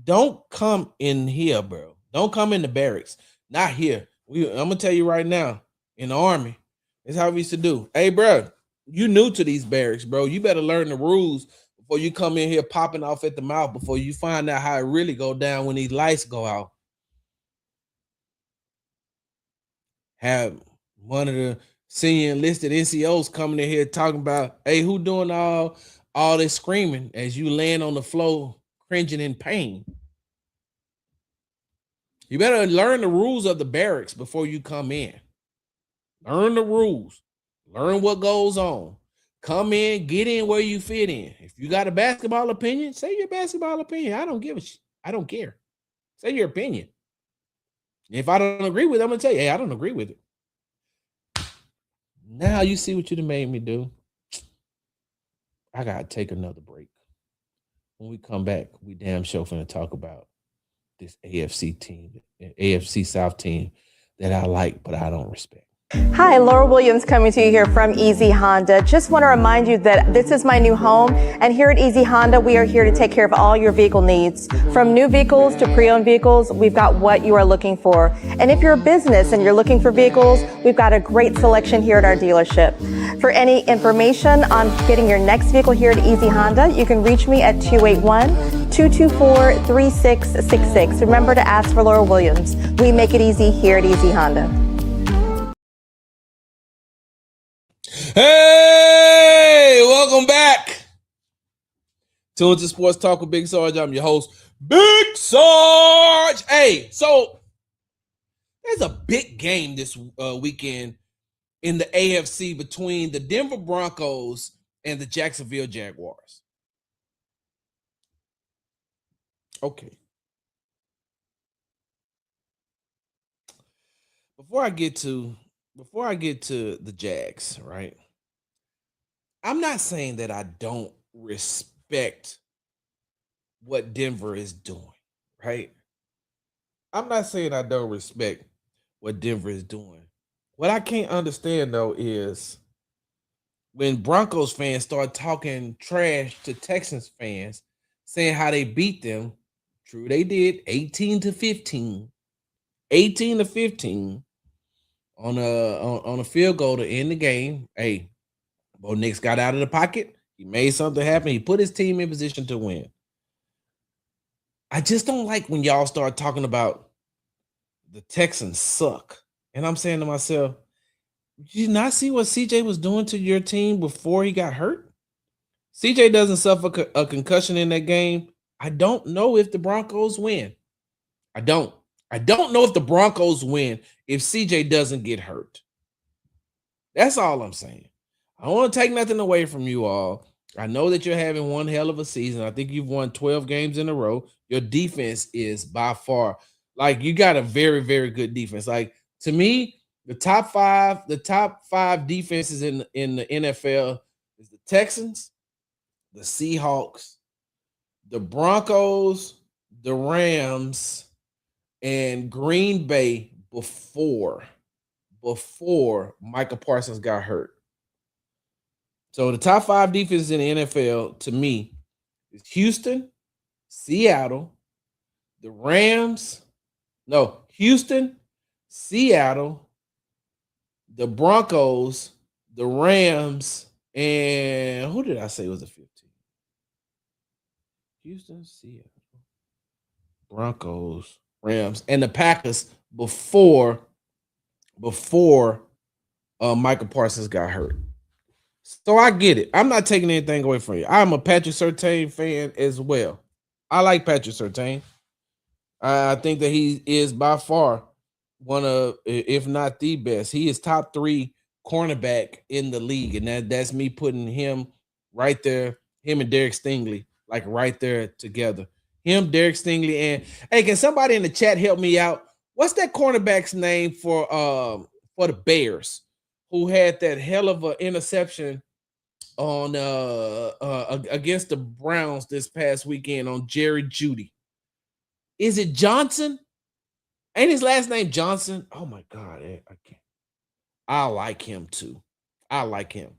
[SPEAKER 2] Don't come in here, bro. Don't come in the barracks. Not here. I'm going to tell you right now, in the Army, it's how we used to do. Hey, bro, You new to these barracks, bro. You better learn the rules before you come in here popping off at the mouth, before you find out how it really go down when these lights go out. Have one of the senior enlisted NCOs coming in here talking about, hey, who doing all this screaming as you laying on the floor cringing in pain? You better learn the rules of the barracks before you come in. Learn the rules. Learn what goes on. Come in, get in where you fit in. If you got a basketball opinion, say your basketball opinion. I don't give a shit. I don't care. Say your opinion. If I don't agree with it, I'm going to tell you, hey, I don't agree with it. Now you see what you done made me do. I got to take another break. When we come back, we damn sure finna talk about this AFC team, AFC South team that I like, but I don't respect.
[SPEAKER 3] Hi, Laura Williams coming to you here from Easy Honda. Just want to remind you that this is my new home, and here at Easy Honda, we are here to take care of all your vehicle needs. From new vehicles to pre-owned vehicles, we've got what you are looking for. And if you're a business and you're looking for vehicles, we've got a great selection here at our dealership. For any information on getting your next vehicle here at Easy Honda, you can reach me at 281-224-3666. Remember to ask for Laura Williams. We make it easy here at Easy Honda.
[SPEAKER 2] Hey, welcome back to Into Sports Talk with Big Sarge. I'm your host, Big Sarge. Hey, so there's a big game this weekend in the AFC between the Denver Broncos and the Jacksonville Jaguars. Okay. Before I get to the Jags, right? I'm not saying that I don't respect what Denver is doing, right? I'm not saying I don't respect what Denver is doing. What I can't understand, though, is when Broncos fans start talking trash to Texans fans, saying how they beat them. True, they did 18-15. 18-15. On a field goal to end the game. Hey, Bo Nix got out of the pocket. He made something happen. He put his team in position to win. I just don't like when y'all start talking about the Texans suck. And I'm saying to myself, did you not see what CJ was doing to your team before he got hurt? CJ doesn't suffer a concussion in that game. I don't know if the Broncos win. I don't know if the Broncos win if CJ doesn't get hurt. That's all I'm saying. I don't want to take nothing away from you all. I know that you're having one hell of a season. I think you've won 12 games in a row. Your defense is by far, like, you got a very, very good defense. Like, to me, the top five defenses in the NFL is the Texans, the Seahawks, the Broncos, the Rams, and Green Bay before Micah Parsons got hurt. So the top 5 defenses in the NFL, to me, is Houston, Seattle, the Rams. No, Houston, Seattle, the Broncos, the Rams, and who did I say was a 15? Houston, Seattle, Broncos, Rams, and the Packers before Michael Parsons got hurt. So I get it. I'm not taking anything away from you. I'm a Patrick Surtain fan as well. I like Patrick Surtain. I think that he is by far one of, if not the best. He is top 3 cornerback in the league, and that's me putting him right there. Him and Derek Stingley, like right there together. Him, Derek Stingley, and hey, can somebody in the chat help me out? What's that cornerback's name for the Bears, who had that hell of an interception on against the Browns this past weekend on Jerry Jeudy? Is it Johnson? Ain't his last name Johnson? Oh my God, I can't. I like him too. I like him.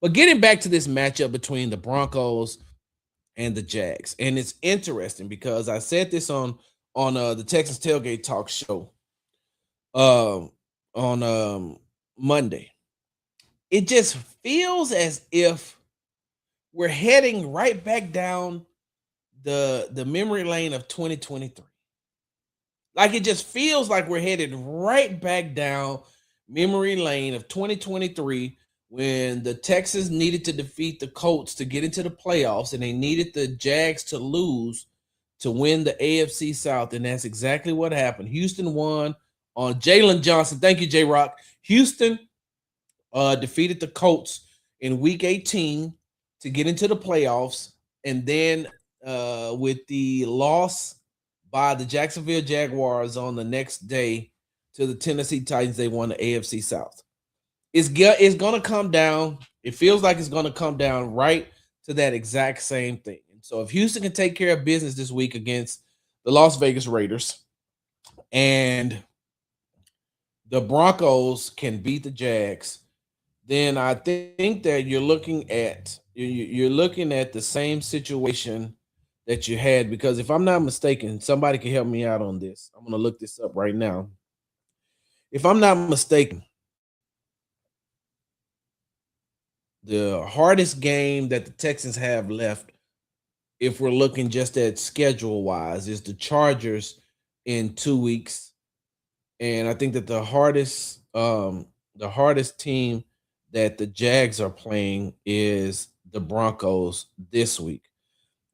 [SPEAKER 2] But getting back to this matchup between the Broncos and the Jags, and it's interesting because I said this on the Texas Tailgate Talk show on Monday. it just feels as if we're heading right back down the memory lane of 2023. Like it just feels like we're headed right back down memory lane of 2023 when the Texans needed to defeat the Colts to get into the playoffs and they needed the Jags to lose to win the AFC South. And that's exactly what happened. Houston won on Jalen Johnson. Thank you, J Rock. Houston defeated the Colts in week 18 to get into the playoffs. And then with the loss by the Jacksonville Jaguars on the next day to the Tennessee Titans, they won the AFC South. It's going to come down. It feels like it's going to come down right to that exact same thing. And so if Houston can take care of business this week against the Las Vegas Raiders and the Broncos can beat the Jags, then I think that you're looking at the same situation that you had, because if I'm not mistaken, somebody can help me out on this. I'm going to look this up right now. If I'm not mistaken, the hardest game that the Texans have left, if we're looking just at schedule wise, is the Chargers in 2 weeks. And I think that the hardest team that the Jags are playing is the Broncos this week.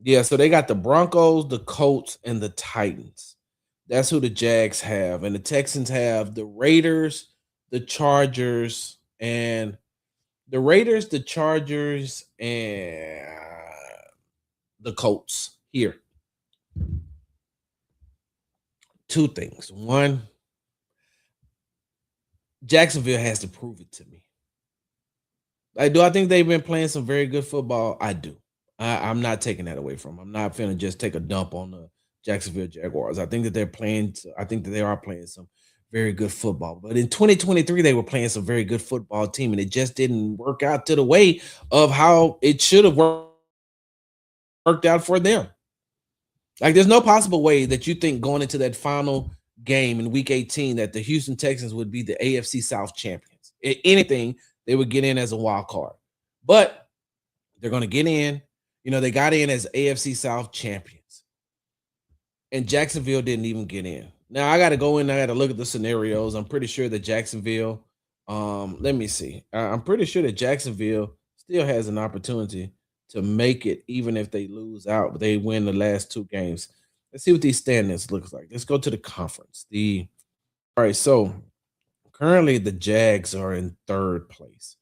[SPEAKER 2] Yeah, so they got the Broncos, the Colts, and the Titans. That's who the Jags have. And the Texans have the Raiders, the Chargers, and the Colts here. Two things. One, Jacksonville has to prove it to me. Do I think they've been playing some very good football? I do. I'm not taking that away from them. I'm not finna just take a dump on the Jacksonville Jaguars. I think that they are playing some very good football. But in 2023, they were playing some very good football team, and it just didn't work out to the way of how it should have worked out for them. Like, there's no possible way that you think going into that final game in week 18 that the Houston Texans would be the AFC South champions. If anything, they would get in as a wild card. But they're going to get in. They got in as AFC South champions. And Jacksonville didn't even get in. Now, I got to go in. I got to look at the scenarios. I'm pretty sure that Jacksonville, let me see. I'm pretty sure that Jacksonville still has an opportunity to make it, even if they lose out, but they win the last 2 games. Let's see what these standings looks like. Let's go to the conference. All right, so currently the Jags are in 3rd place.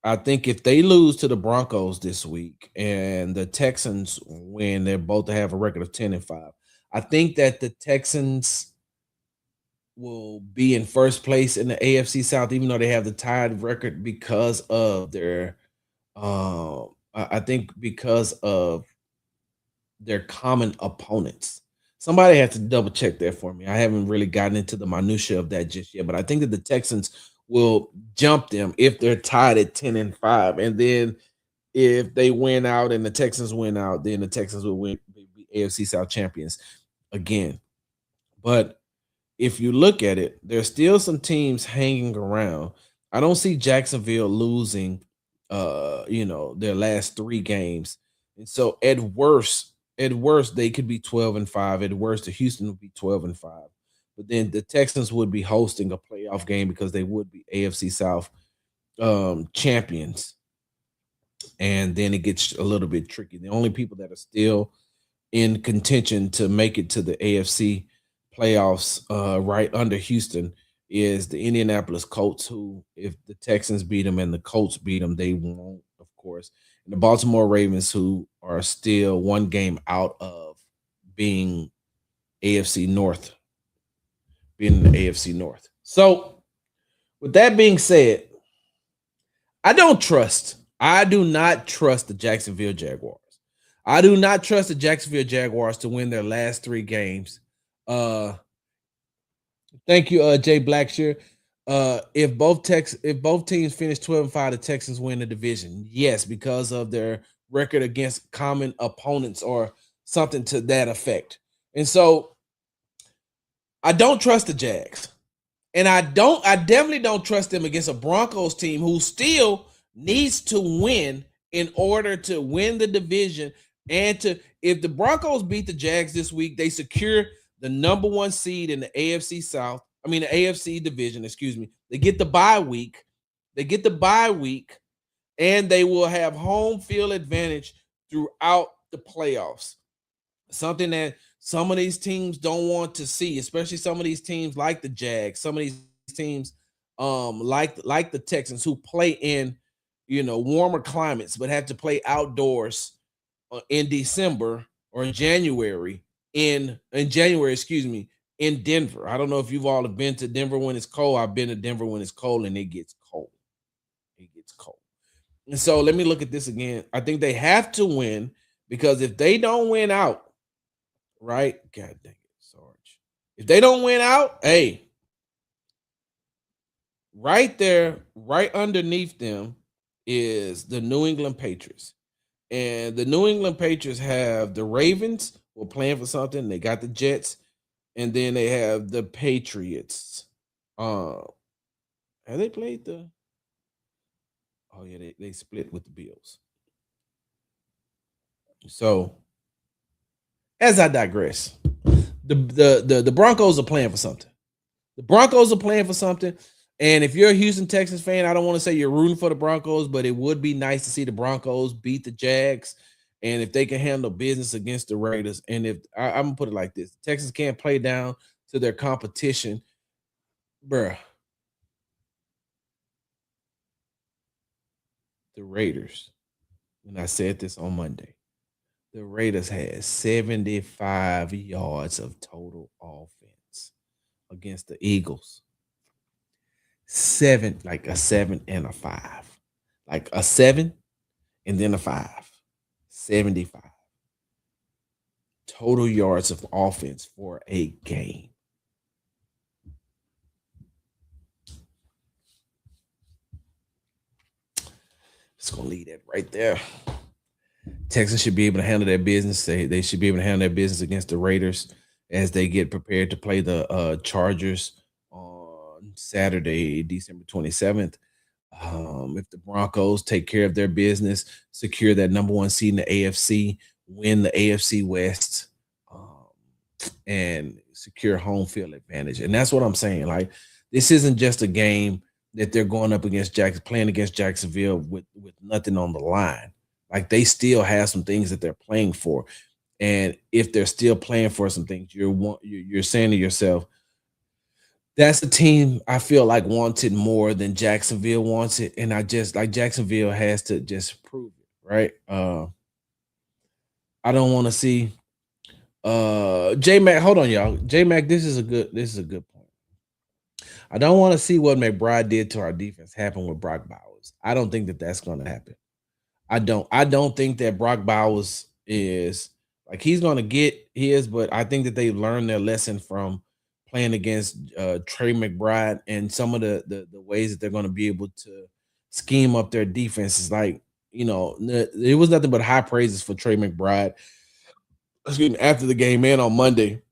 [SPEAKER 2] I think if they lose to the Broncos this week and the Texans win, they both have a record of 10-5. I think that the Texans will be in 1st place in the AFC South, even though they have the tied record because of their I think because of their common opponents. Somebody has to double check that for me. I haven't really gotten into the minutia of that just yet, but I think that the Texans will jump them if they're tied at 10-5. And then if they win out and the Texans win out, then the Texans will win AFC South champions again. But if you look at it, there's still some teams hanging around. I don't see Jacksonville losing their last 3 games. And so at worst, they could be 12-5. At worst, the Houston would be 12-5. But then the Texans would be hosting a playoff game because they would be AFC South champions. And then it gets a little bit tricky. The only people that are still in contention to make it to the AFC playoffs right under Houston is the Indianapolis Colts, who, if the Texans beat them and the Colts beat them, they won't, of course. And the Baltimore Ravens, who are still 1 game out of being AFC North, being in the AFC North. So, with that being said, I do not trust the Jacksonville Jaguars. I do not trust the Jacksonville Jaguars to win their last 3 games. Thank you, Jay Blackshear. If both teams finish 12-5, the Texans win the division. Yes, because of their record against common opponents or something to that effect. And so I don't trust the Jags. And I definitely don't trust them against a Broncos team who still needs to win in order to win the division. And if the Broncos beat the Jags this week, they secure the number 1 seed in the AFC South. I mean, the AFC division, excuse me. They get the bye week. And they will have home field advantage throughout the playoffs. Something that some of these teams don't want to see, especially some of these teams like the Jags, some of these teams like the Texans who play in, warmer climates but have to play outdoors in December or in January in Denver. I don't know if you've all have been to Denver when it's cold. I've been to Denver when it's cold, and it gets cold. And so let me look at this again. I think they have to win, because if they don't win out, right? God dang it, Sarge. If they don't win out, hey, right there, right underneath them is the New England Patriots. And the New England Patriots have the Ravens who are playing for something. They got the Jets, and then they have the Patriots. Have they played the? Oh yeah, they split with the Bills. So, as I digress, the Broncos are playing for something. And if you're a Houston Texans fan, I don't want to say you're rooting for the Broncos, but it would be nice to see the Broncos beat the Jags, and if they can handle business against the Raiders. And if I'm gonna put it like this, the Texans can't play down to their competition, bruh. The Raiders, and I said this on Monday, the Raiders had 75 yards of total offense against the Eagles. 7 and a 5. Like a 7 and then a 5. 75 total yards of offense for a game. Just gonna leave that right there. Texans should be able to handle their business. They should be able to handle their business against the Raiders as they get prepared to play the Chargers on Saturday, December 27th. If the Broncos take care of their business, secure that number 1 seed in the AFC, win the AFC West, and secure home field advantage. And that's what I'm saying. Like, this isn't just a game that they're going up against playing against Jacksonville with nothing on the line. Like, they still have some things that they're playing for. And if they're still playing for some things, you're saying to yourself, that's a team I feel like wants it more than Jacksonville wants it. And Jacksonville has to just prove it, right? I don't want to see J-Mac. Hold on, y'all. J-Mac, this is a good point. I don't want to see what McBride did to our defense happen with Brock Bowers. I don't think that that's going to happen. I don't think that Brock Bowers is like, he's going to get his, but I think that they've learned their lesson from playing against Trey McBride, and some of the ways that they're going to be able to scheme up their defense is like, it was nothing but high praises for Trey McBride. Excuse me, after the game and on Monday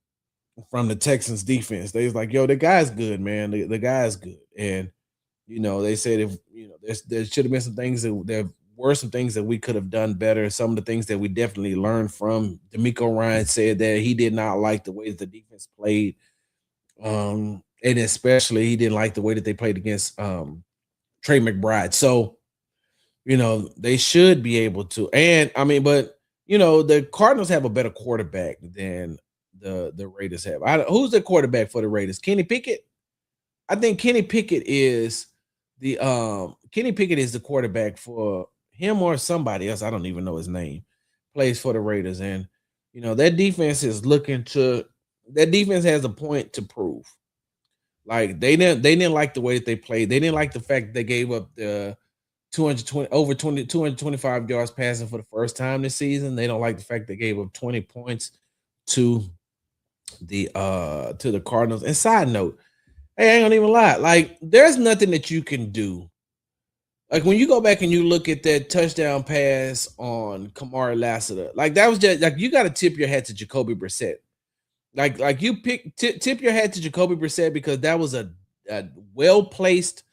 [SPEAKER 2] from the Texans defense. They was like, yo, the guy's good, man. The guy's good. And, they said there should have been some things there were some things that we could have done better. Some of the things that we definitely learned from. DeMeco Ryan said that he did not like the way that the defense played. And especially he didn't like the way that they played against Trey McBride. So, they should be able to. And but the Cardinals have a better quarterback than the Raiders have. Who's the quarterback for the Raiders? Kenny Pickett? I think Kenny Pickett is the quarterback for him or somebody else. I don't even know his name. Plays for the Raiders. And that defense is that defense has a point to prove. Like, they didn't like the way that they played. They didn't like the fact that they gave up the 225 yards passing for the first time this season. They don't like the fact they gave up 20 points to the Cardinals. And side note, hey, I ain't gonna even lie. Like, there's nothing that you can do. Like, when you go back and you look at that touchdown pass on Kamari Lassiter, like, that was just like, you got to tip your hat to Jacoby Brissett. Like you tip your hat to Jacoby Brissett, because that was a well-placed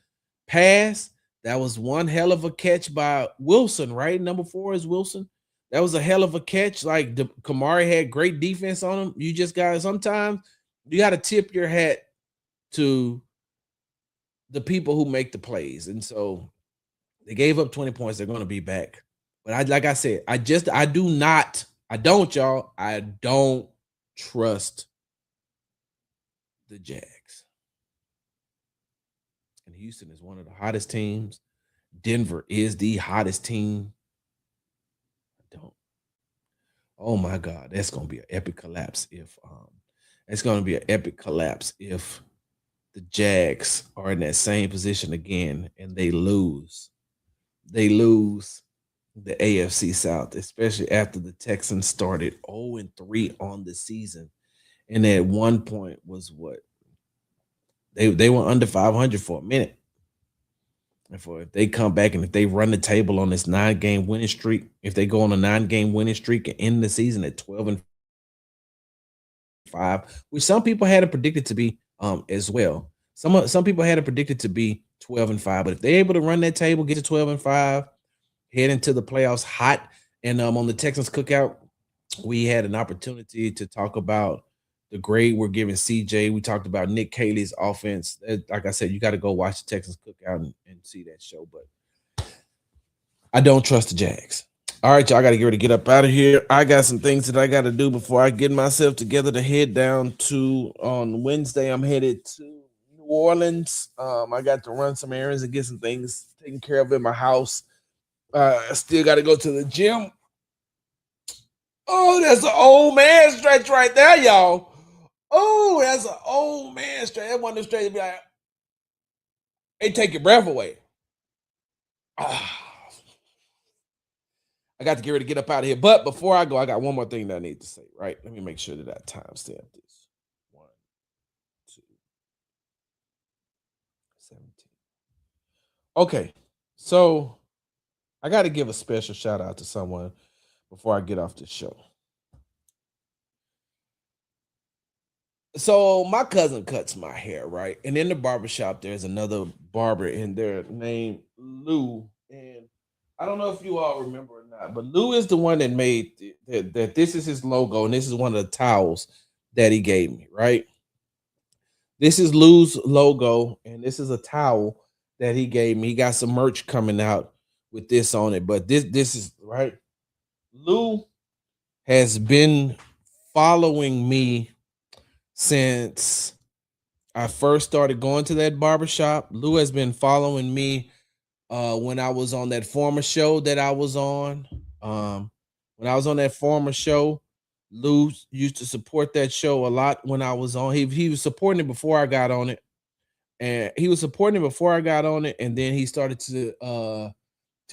[SPEAKER 2] pass. That was one hell of a catch by Wilson, right? Number 4 is Wilson. That was a hell of a catch. Like Kamari had great defense on him. You just got sometimes you got to tip your hat to the people who make the plays. And so they gave up 20 points. They're going to be back. But like I said, I don't trust the Jags. And Houston is one of the hottest teams. Denver is the hottest team. I don't. Oh my God, that's going to be an epic collapse if the Jags are in that same position again and they lose. They lose the AFC South, especially after the Texans started 0-3 on the season. And at one point was what? They were under 500 for a minute. And if they come back and if they run the table on this 9-game winning streak, if they go on a 9-game winning streak and end the season at 12-5, which some people had it predicted to be as well. Some people had it predicted to be 12-5, but if they're able to run that table, get to 12-5, head into the playoffs hot, and on the Texans Cookout, we had an opportunity to talk about the grade we're giving CJ. We talked about Nick Caley's offense. Like I said, you got to go watch the Texans Cookout and see that show. But I don't trust the Jags. All right, y'all, I got to get ready to get up out of here. I got some things that I got to do before I get myself together to head down to, on Wednesday, I'm headed to New Orleans. I got to run some errands and get some things taken care of in my house. I still got to go to the gym. Oh, that's an old man stretch right there, y'all. Oh, that's an old man stretch. That one of them stretch to be like, it take your breath away. I got to get ready to get up out of here. But before I go, I got one more thing that I need to say, right? Let me make sure that I timestamp this. 1, 2, 17. Okay, so I got to give a special shout out to someone before I get off this show. So my cousin cuts my hair, right? And in the barbershop, there's another barber in there named Lou. And I don't know if you all remember or not, but Lou is the one that made that this is his logo, and this is one of the towels that he gave me, right? This is Lou's logo, and this is a towel that he gave me. He got some merch coming out with this on it, but this is right. Lou has been following me since I first started going to that barbershop. Lou has been following me when I was on that former show that I was on. When I was on that former show, Lou used to support that show a lot when I was on. He was supporting it before I got on it. And he was supporting it before I got on it, and then he started to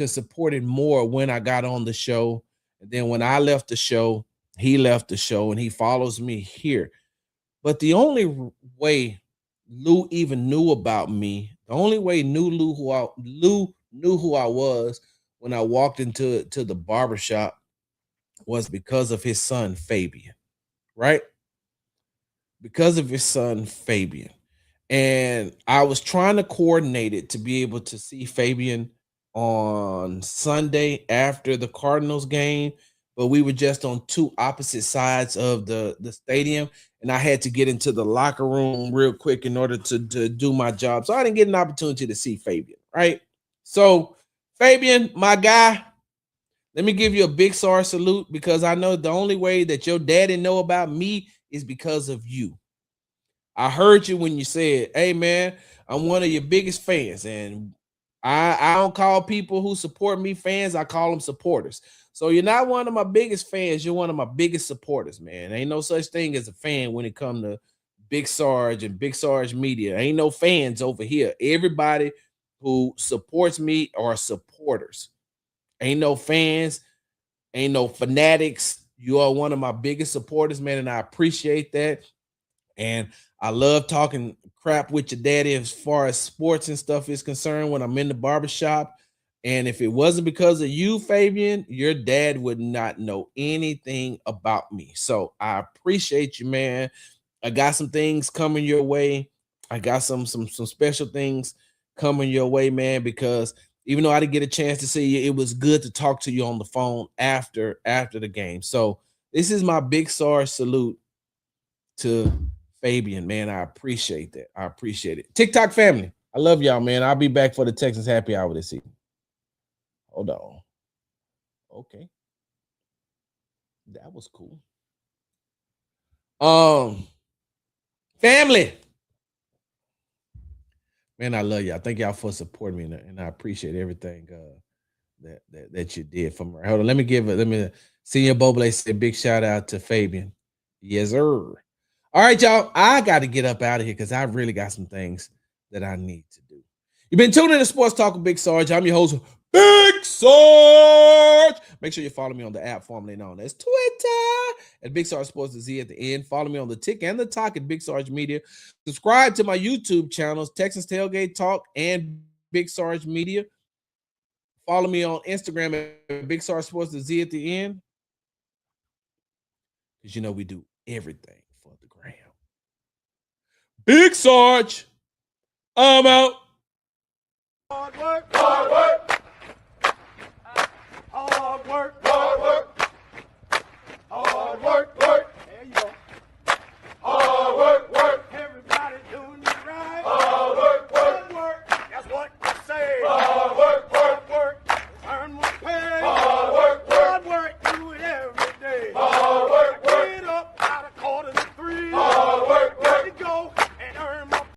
[SPEAKER 2] support it more when I got on the show. And then when I left the show, he left the show, and he follows me here. But the only way Lou even knew about me, the only way Lou knew who I was when I walked into the barbershop was because of his son, Fabian, right? Because of his son, Fabian. And I was trying to coordinate it to be able to see Fabian on Sunday after the Cardinals game, but we were just on two opposite sides of the stadium, and I had to get into the locker room real quick in order to do my job. So I didn't get an opportunity to see Fabian, right? So Fabian, my guy, let me give you a big sorry salute, because I know the only way that your daddy know about me is because of you. I heard you when you said, hey man, I'm one of your biggest fans, and I don't call people who support me fans, I call them supporters. So you're not one of my biggest fans, you're one of my biggest supporters, man. Ain't no such thing as a fan when it comes to Big Sarge and Big Sarge Media. Ain't no fans over here. Everybody who supports me are supporters. Ain't no fans, ain't no fanatics. You are one of my biggest supporters, man, and I appreciate that. And I love talking crap with your daddy as far as sports and stuff is concerned when I'm in the barbershop. And if it wasn't because of you, Fabian, your dad would not know anything about me. So I appreciate you, man. I got some things coming your way. I got some special things coming your way, man, because even though I didn't get a chance to see you, it was good to talk to you on the phone after the game. So this is my Big Sarge salute to Fabian, man. I appreciate that. I appreciate it. TikTok family, I love y'all, man. I'll be back for the Texans happy hour this evening. Hold on. Okay. That was cool. Family. Man, I love y'all. Thank y'all for supporting me, and I appreciate everything that you did for me. Hold on, let me Senior Boble say big shout out to Fabian. Yes, sir. All right, y'all. I got to get up out of here because I really got some things that I need to do. You've been tuning in to Sports Talk with Big Sarge. I'm your host, Big Sarge. Make sure you follow me on the app formerly known as Twitter at Big Sarge Sports, the Z at the end. Follow me on the Tick and the Talk at Big Sarge Media. Subscribe to my YouTube channels, Texans Tailgate Talk and Big Sarge Media. Follow me on Instagram at Big Sarge Sports, the Z at the end. Because you know we do everything for the gram. Big Sarge, I'm out.
[SPEAKER 1] Hard work, hard work, hard work.